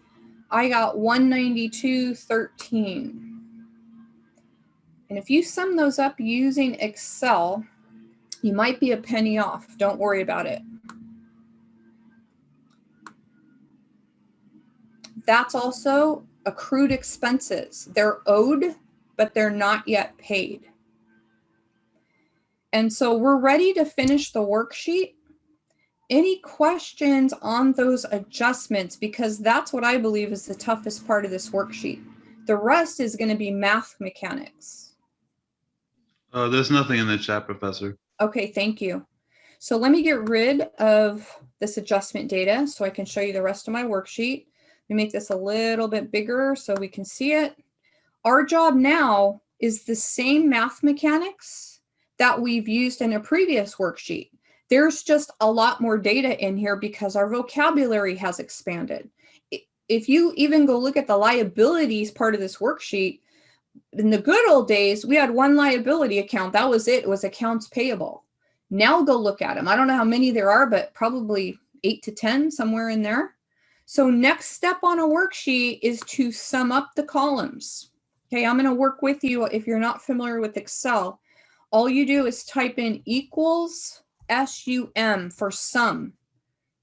I got 192.13. And if you sum those up using Excel, you might be a penny off. Don't worry about it. That's also accrued expenses. They're owed, but they're not yet paid. And so we're ready to finish the worksheet. Any questions on those adjustments? Because that's what I believe is the toughest part of this worksheet. The rest is going to be math mechanics. There's nothing in the chat, Professor. Okay, thank you. So let me get rid of this adjustment data so I can show you the rest of my worksheet. Let me make this a little bit bigger so we can see it. Our job now is the same math mechanics that we've used in a previous worksheet. There's just a lot more data in here because our vocabulary has expanded. if you even go look at the liabilities part of this worksheet, in the good old days, we had one liability account. That was it. It was accounts payable. Now go look at them. I don't know how many there are, but probably 8 to 10, somewhere in there. So next step on a worksheet is to sum up the columns. Okay, I'm going to work with you. If you're not familiar with Excel, all you do is type in equals SUM for sum.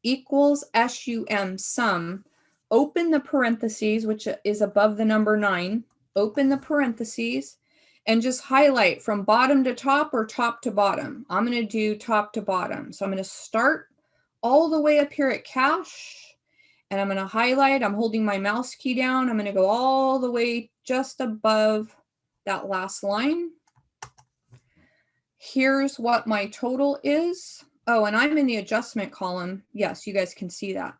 Equals SUM, sum. Open the parentheses, which is above the number 9. Open the parentheses and just highlight from bottom to top or top to bottom. I'm going to do top to bottom. So I'm going to start all the way up here at cash, and I'm going to highlight. I'm holding my mouse key down. I'm going to go all the way just above that last line. Here's what my total is. Oh, and I'm in the adjustment column. Yes, you guys can see that.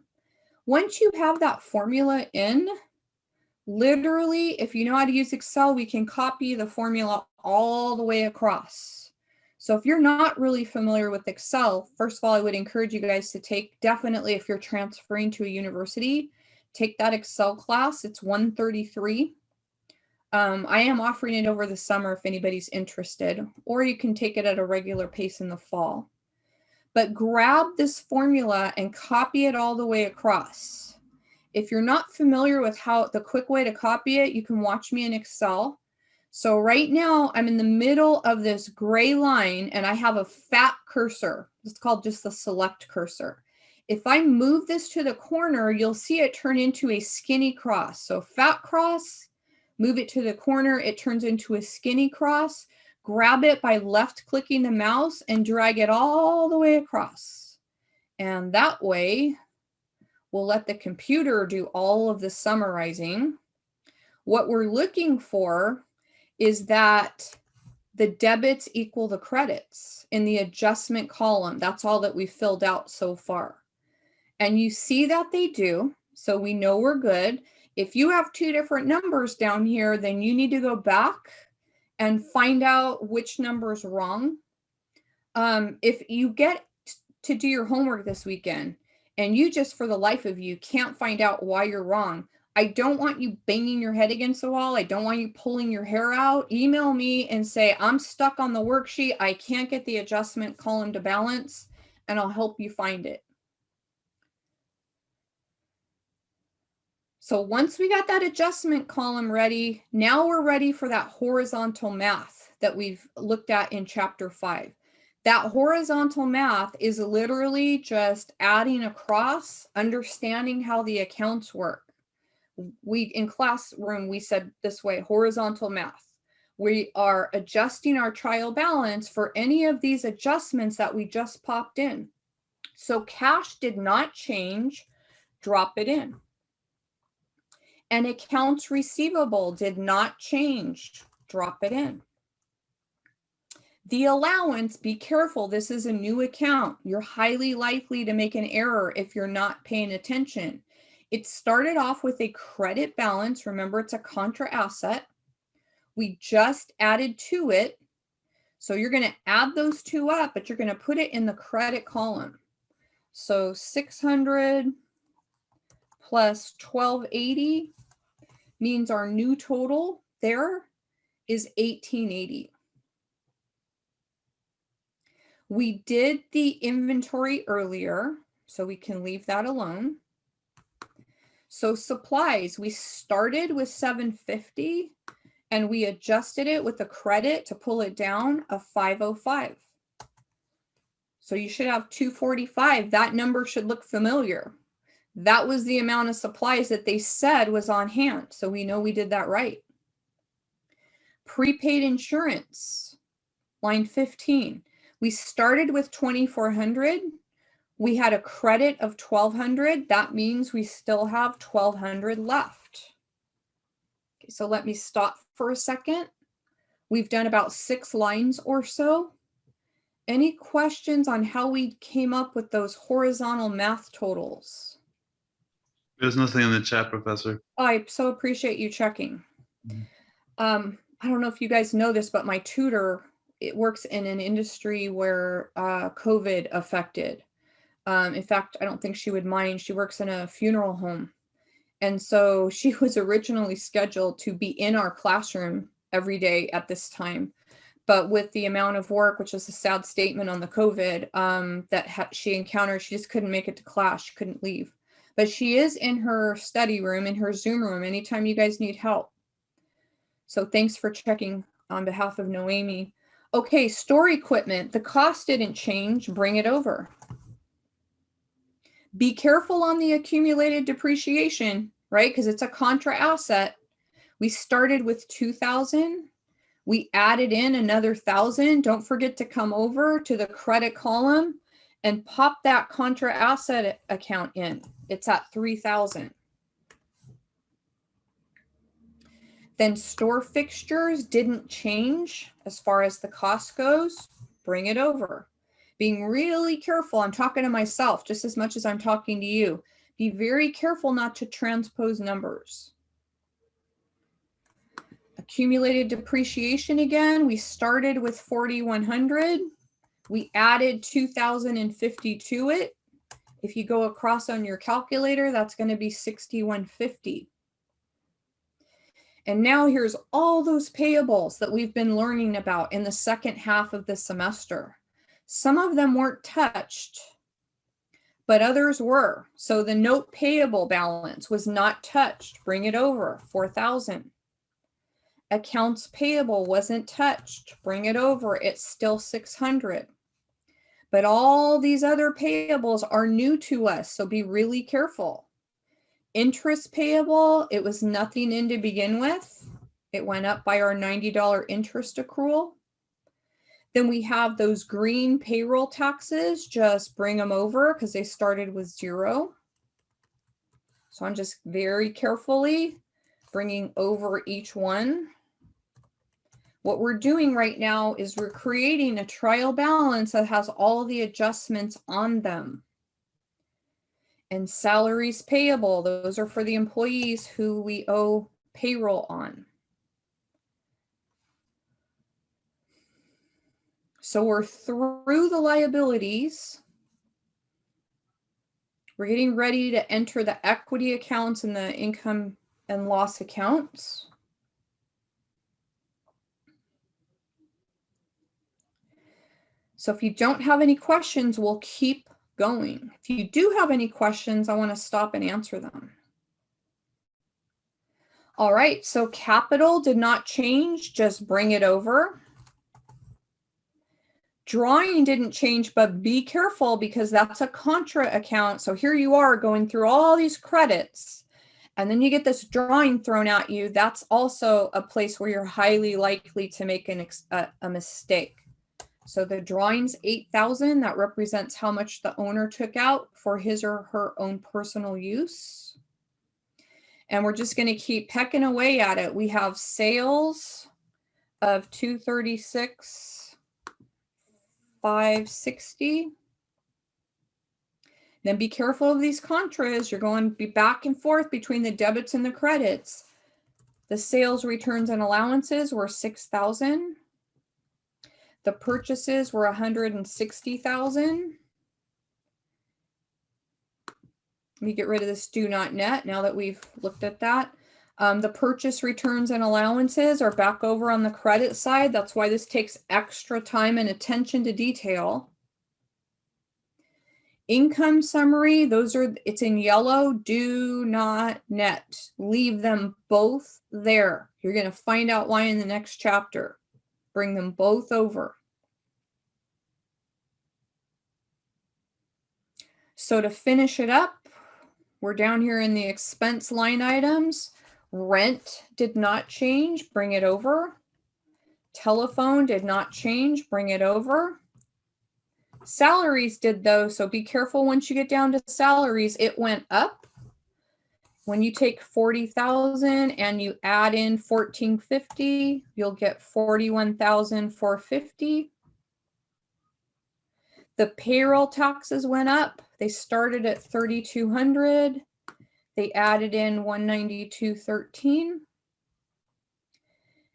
Once you have that formula in, literally, if you know how to use Excel, we can copy the formula all the way across. So if you're not really familiar with Excel, first of all, I would encourage you guys to take, definitely if you're transferring to a university, take that Excel class. It's 133. I am offering it over the summer if anybody's interested, or you can take it at a regular pace in the fall. But grab this formula and copy it all the way across. If you're not familiar with how the quick way to copy it, you can watch me in Excel. So right now I'm in the middle of this gray line and I have a fat cursor. It's called just the select cursor. If I move this to the corner, you'll see it turn into a skinny cross. So fat cross, move it to the corner, it turns into a skinny cross. Grab it by left clicking the mouse and drag it all the way across. And that way, we'll let the computer do all of the summarizing. What we're looking for is that the debits equal the credits in the adjustment column. That's all that we filled out so far. And you see that they do, so we know we're good. If you have two different numbers down here, then you need to go back and find out which number is wrong. If you get to do your homework this weekend and you just for the life of you can't find out why you're wrong, I don't want you banging your head against the wall. I don't want you pulling your hair out. Email me and say, I'm stuck on the worksheet. I can't get the adjustment column to balance, and I'll help you find it. So once we got that adjustment column ready, now we're ready for that horizontal math that we've looked at in chapter 5. That horizontal math is literally just adding across, understanding how the accounts work. In classroom, we said this way, horizontal math. We are adjusting our trial balance for any of these adjustments that we just popped in. So cash did not change, drop it in. And accounts receivable did not change, drop it in. The allowance, be careful, this is a new account. You're highly likely to make an error if you're not paying attention. It started off with a credit balance. Remember, it's a contra asset. We just added to it. So you're going to add those two up, but you're going to put it in the credit column. So 600 plus 1280 means our new total there is 1880. We did the inventory earlier, so we can leave that alone. So supplies, we started with 750 and we adjusted it with a credit to pull it down of 505. So you should have 245. That number should look familiar. That was the amount of supplies that they said was on hand. So we know we did that right. Prepaid insurance, line 15. We started with 2,400. We had a credit of 1,200. That means we still have 1,200 left. Okay, so let me stop for a second. We've done about 6 lines or so. Any questions on how we came up with those horizontal math totals? There's nothing in the chat, Professor. I so appreciate you checking. I don't know if you guys know this, but my tutor, it works in an industry where COVID affected. In fact, I don't think she would mind. She works in a funeral home. And so she was originally scheduled to be in our classroom every day at this time. But with the amount of work, which is a sad statement on the COVID, she encountered, she just couldn't make it to class. She couldn't leave. But she is in her study room, in her Zoom room, anytime you guys need help. So thanks for checking on behalf of Noemi. Okay, store equipment. The cost didn't change. Bring it over. Be careful on the accumulated depreciation, right? Because it's a contra asset. We started with 2,000. We added in another 1,000. Don't forget to come over to the credit column and pop that contra asset account in. It's at 3,000. Then store fixtures didn't change as far as the cost goes. Bring it over. Being really careful. I'm talking to myself just as much as I'm talking to you. Be very careful not to transpose numbers. Accumulated depreciation again, we started with 4,100. We added 2,050 to it. If you go across on your calculator, that's going to be 6,150. And now here's all those payables that we've been learning about in the second half of the semester. Some of them weren't touched, but others were. So the note payable balance was not touched. Bring it over, 4,000. Accounts payable wasn't touched. Bring it over. It's still 600. But all these other payables are new to us, so be really careful. Interest payable, it was nothing in to begin with. It went up by our $90 interest accrual. Then we have those green payroll taxes. Just bring them over because they started with 0. So I'm just very carefully bringing over each one. What we're doing right now is we're creating a trial balance that has all the adjustments on them. And salaries payable, those are for the employees who we owe payroll on. So we're through the liabilities. We're getting ready to enter the equity accounts and the income and loss accounts. So if you don't have any questions, we'll keep going. If you do have any questions, I want to stop and answer them. All right, so capital did not change, just bring it over. Drawing didn't change, but be careful because that's a contra account. So here you are going through all these credits, and then you get this drawing thrown at you. That's also a place where you're highly likely to make a mistake. So the drawing's 8,000. That represents how much the owner took out for his or her own personal use. And we're just going to keep pecking away at it. We have sales of 236,560. Then be careful of these contras. You're going to be back and forth between the debits and the credits. The sales returns and allowances were 6,000. The purchases were 160,000. Let me get rid of this do not net now that we've looked at that. The purchase returns and allowances are back over on the credit side. That's why this takes extra time and attention to detail. Income summary, it's in yellow, do not net. Leave them both there. You're going to find out why in the next chapter. Bring them both over. So to finish it up, we're down here in the expense line items. Rent did not change, bring it over. Telephone did not change, bring it over. Salaries did though, so be careful once you get down to salaries, it went up. When you take 40,000 and you add in 1,450, you'll get 41,450. The payroll taxes went up. They started at 3,200. They added in 192.13.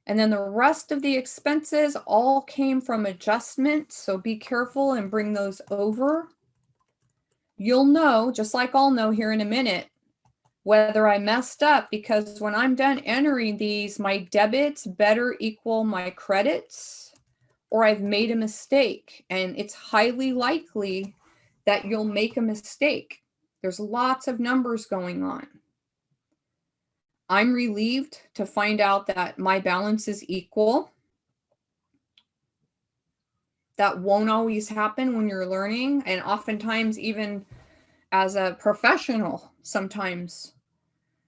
And then the rest of the expenses all came from adjustments. So be careful and bring those over. You'll know, just like I'll know here in a minute, whether I messed up, because when I'm done entering these, my debits better equal my credits, or I've made a mistake. And it's highly likely that you'll make a mistake. There's lots of numbers going on. I'm relieved to find out that my balance is equal. That won't always happen when you're learning. And oftentimes, even as a professional, sometimes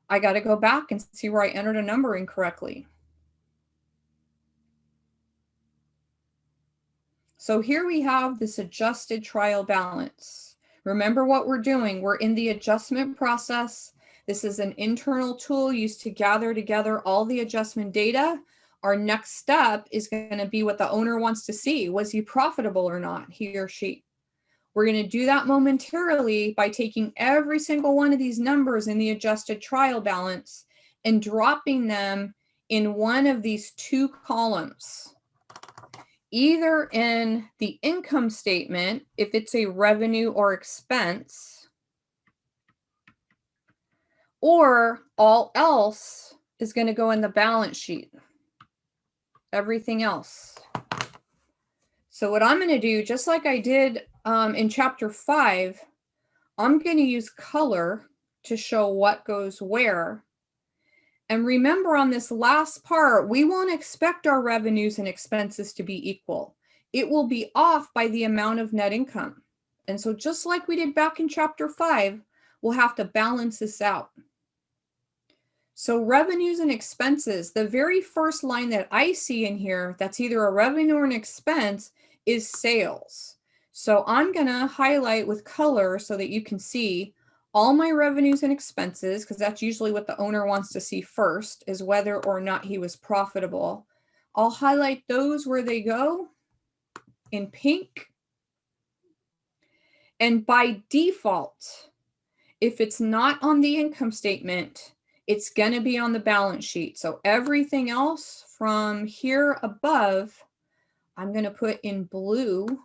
I got to go back and see where I entered a number incorrectly. So here we have this adjusted trial balance. Remember what we're doing. We're in the adjustment process. This is an internal tool used to gather together all the adjustment data. Our next step is going to be what the owner wants to see. Was he profitable or not, he or she? We're going to do that momentarily by taking every single one of these numbers in the adjusted trial balance and dropping them in one of these two columns. Either in the income statement, if it's a revenue or expense, or all else is going to go in the balance sheet. Everything else. So what I'm going to do, just like I did in chapter 5, I'm going to use color to show what goes where. And remember, on this last part, we won't expect our revenues and expenses to be equal. It will be off by the amount of net income. And so just like we did back in chapter 5, we'll have to balance this out. So revenues and expenses, the very first line that I see in here that's either a revenue or an expense is sales. So I'm going to highlight with color so that you can see all my revenues and expenses, because that's usually what the owner wants to see first, is whether or not he was profitable. I'll highlight those where they go in pink. And by default, if it's not on the income statement, it's going to be on the balance sheet. So everything else from here above, I'm going to put in blue.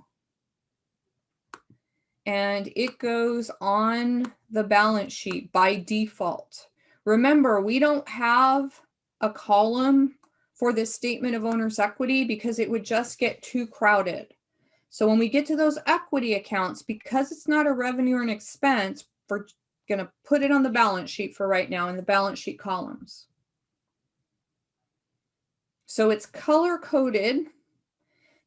And it goes on the balance sheet by default. Remember, we don't have a column for this statement of owner's equity because it would just get too crowded. So when we get to those equity accounts, because it's not a revenue or an expense, we're going to put it on the balance sheet for right now in the balance sheet columns. So it's color coded.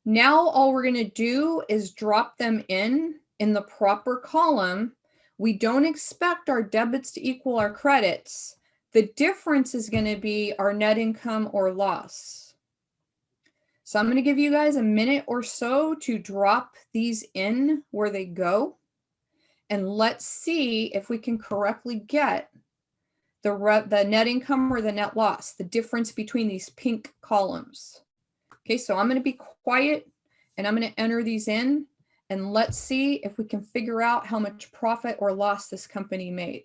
Now all we're going to do is drop them in the proper column. We don't expect our debits to equal our credits. The difference is going to be our net income or loss. So I'm going to give you guys a minute or so to drop these in where they go. And let's see if we can correctly get the net income or the net loss, the difference between these pink columns. Okay, so I'm going to be quiet and I'm going to enter these in, and let's see if we can figure out how much profit or loss this company made.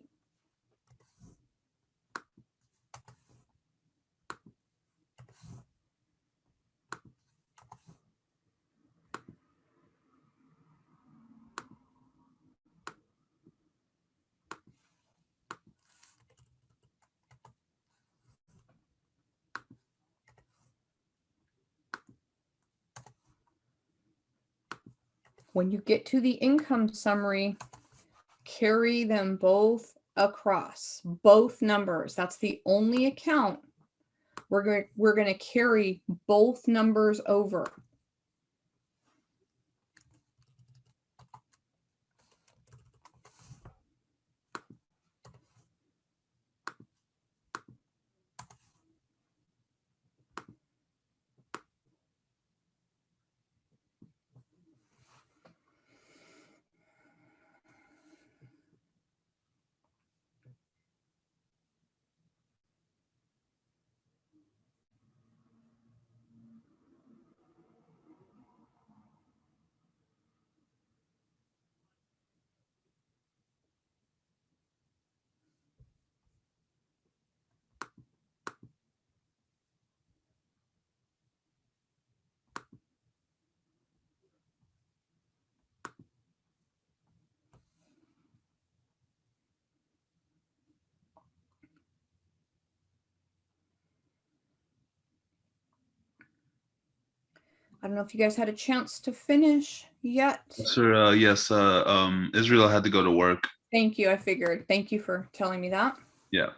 When you get to the income summary, carry them both across, both numbers. That's the only account we're going to carry both numbers over. I don't know if you guys had a chance to finish yet. Sir, yes, Israel had to go to work. Thank you. I figured. Thank you for telling me that. Yeah.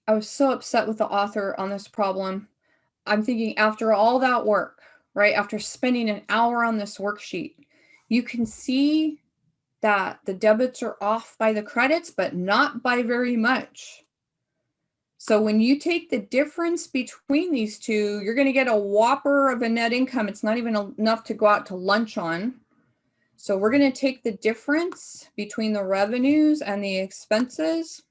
I was so upset with the author on this problem. I'm thinking after all that work, right? After spending an hour on this worksheet, you can see that the debits are off by the credits, but not by very much. So when you take the difference between these two, you're going to get a whopper of a net income. It's not even enough to go out to lunch on. So we're going to take the difference between the revenues and the expenses,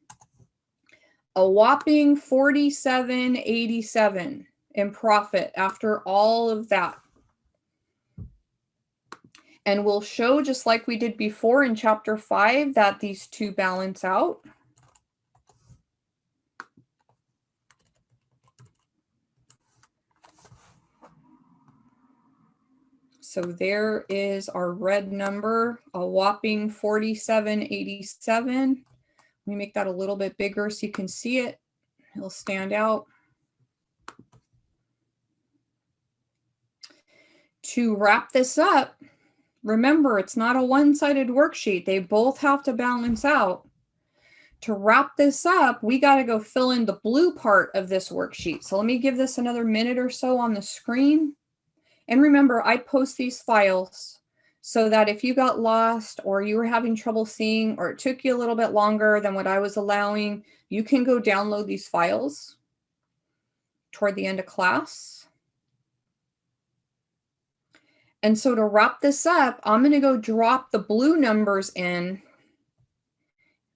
a whopping $47.87 in profit after all of that. And we'll show, just like we did before in chapter 5, that these two balance out. So there is our red number, a whopping 47.87. Let me make that a little bit bigger so you can see it. It'll stand out. To wrap this up, remember, it's not a one-sided worksheet. They both have to balance out. To wrap this up, we got to go fill in the blue part of this worksheet. So let me give this another minute or so on the screen. And remember, I post these files so that if you got lost or you were having trouble seeing, or it took you a little bit longer than what I was allowing, you can go download these files toward the end of class. And so to wrap this up, I'm going to go drop the blue numbers in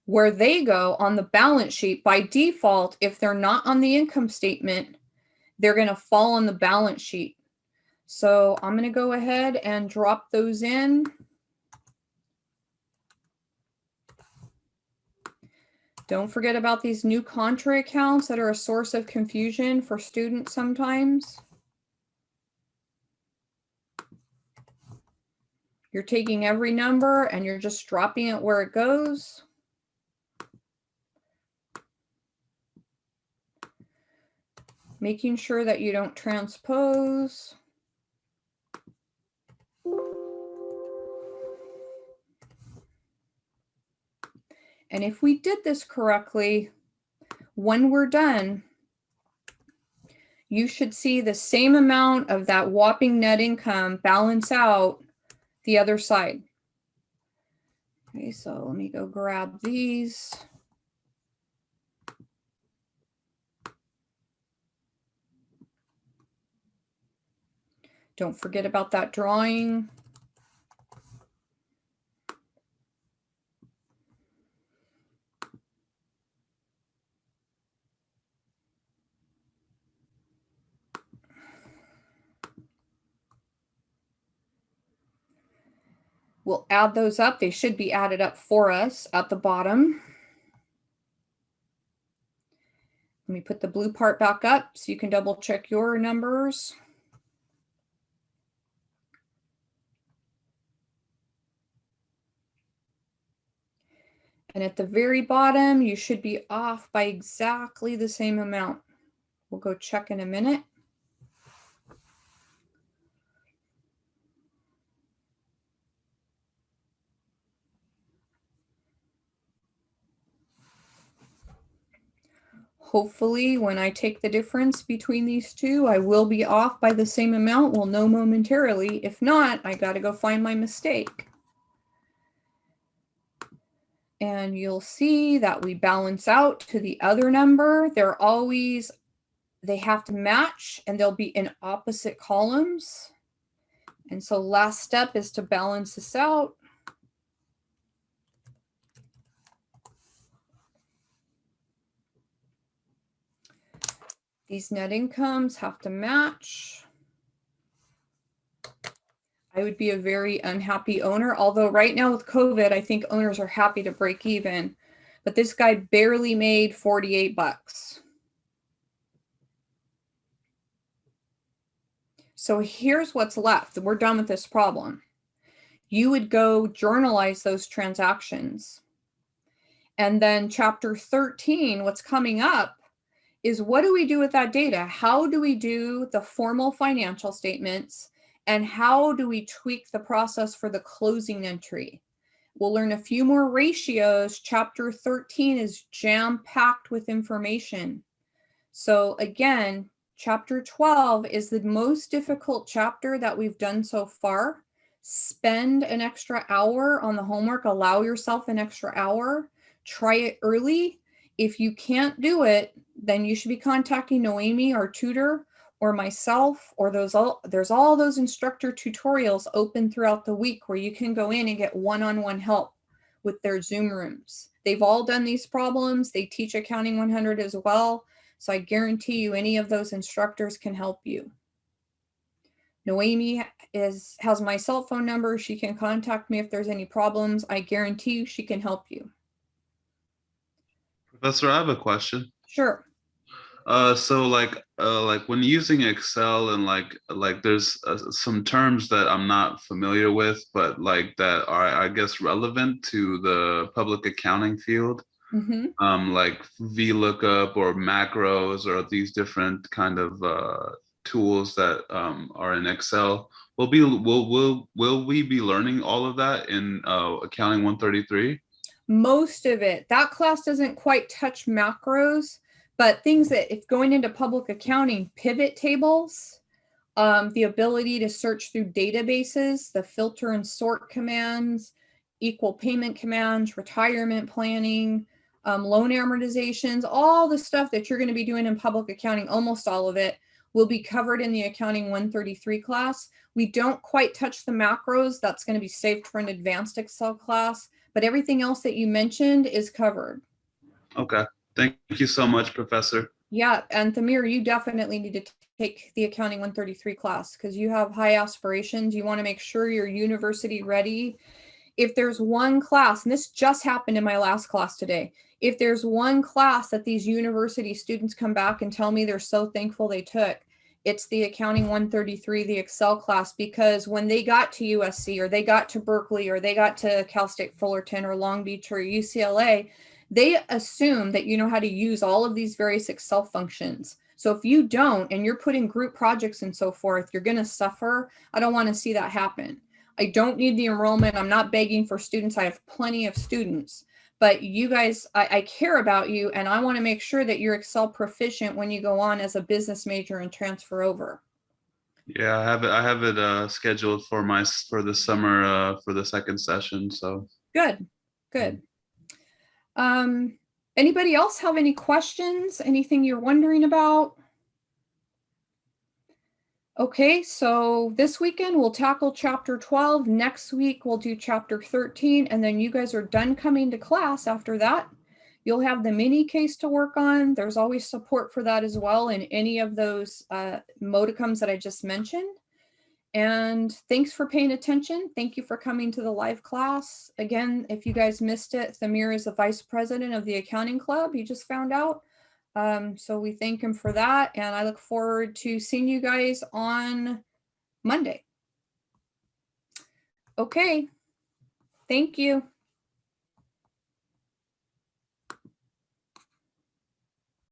where they go on the balance sheet. By default, if they're not on the income statement, they're going to fall on the balance sheet. So I'm going to go ahead and drop those in. Don't forget about these new contra accounts that are a source of confusion for students sometimes. You're taking every number and you're just dropping it where it goes. Making sure that you don't transpose. And if we did this correctly, when we're done, you should see the same amount of that whopping net income balance out the other side. Okay, so let me go grab these. Don't forget about that drawing. We'll add those up. They should be added up for us at the bottom. Let me put the blue part back up so you can double check your numbers. And at the very bottom, you should be off by exactly the same amount. We'll go check in a minute. Hopefully, when I take the difference between these two, I will be off by the same amount. We'll know momentarily. If not, I got to go find my mistake. And you'll see that we balance out to the other number. They have to match, and they'll be in opposite columns. And so last step is to balance this out. These net incomes have to match. I would be a very unhappy owner, although right now with COVID, I think owners are happy to break even. But this guy barely made 48 bucks. So here's what's left. We're done with this problem. You would go journalize those transactions. And then chapter 13, what's coming up is what do we do with that data? How do we do the formal financial statements? And how do we tweak the process for the closing entry? We'll learn a few more ratios. Chapter 13 is jam-packed with information. So again, chapter 12 is the most difficult chapter that we've done so far. Spend an extra hour on the homework. Allow yourself an extra hour. Try it early. If you can't do it, then you should be contacting Noemi, our tutor, or myself, or there's all those instructor tutorials open throughout the week where you can go in and get one-on-one help with their Zoom rooms. They've all done these problems. They teach Accounting 100 as well. So I guarantee you any of those instructors can help you. Noemi has my cell phone number. She can contact me if there's any problems. I guarantee you she can help you. Professor, I have a question. Sure. So like when using Excel and like there's some terms that I'm not familiar with, but like that are, I guess, relevant to the public accounting field. Like VLOOKUP or macros or these different kind of tools that are in Excel. Will we be learning all of that in Accounting 133? Most of it. That class doesn't quite touch macros, but things that if going into public accounting, pivot tables, the ability to search through databases, the filter and sort commands, equal payment commands, retirement planning, loan amortizations, all the stuff that you're going to be doing in public accounting, almost all of it will be covered in the Accounting 133 class. We don't quite touch the macros. That's going to be saved for an advanced Excel class, but everything else that you mentioned is covered. Okay. Thank you so much, Professor. Yeah, and Thamir, you definitely need to take the Accounting 133 class because you have high aspirations. You want to make sure you're university ready. If there's one class, and this just happened in my last class today, if there's one class that these university students come back and tell me they're so thankful they took, it's the Accounting 133, the Excel class, because when they got to USC or they got to Berkeley or they got to Cal State Fullerton or Long Beach or UCLA, they assume that you know how to use all of these various Excel functions. So if you don't, and you're putting group projects and so forth, you're going to suffer. I don't want to see that happen. I don't need the enrollment. I'm not begging for students. I have plenty of students, but you guys, I care about you, and I want to make sure that you're Excel proficient when you go on as a business major and transfer over. Yeah, I have it scheduled for the summer for the second session. So good. Anybody else have any questions? Anything you're wondering about? Okay, so this weekend we'll tackle chapter 12. Next week we'll do chapter 13, and then you guys are done coming to class after that. You'll have the mini case to work on. There's always support for that as well in any of those modicums that I just mentioned. And thanks for paying attention. Thank you for coming to the live class. Again, if you guys missed it, Thamir is the vice president of the accounting club. You just found out. So we thank him for that. And I look forward to seeing you guys on Monday. Okay. Thank you.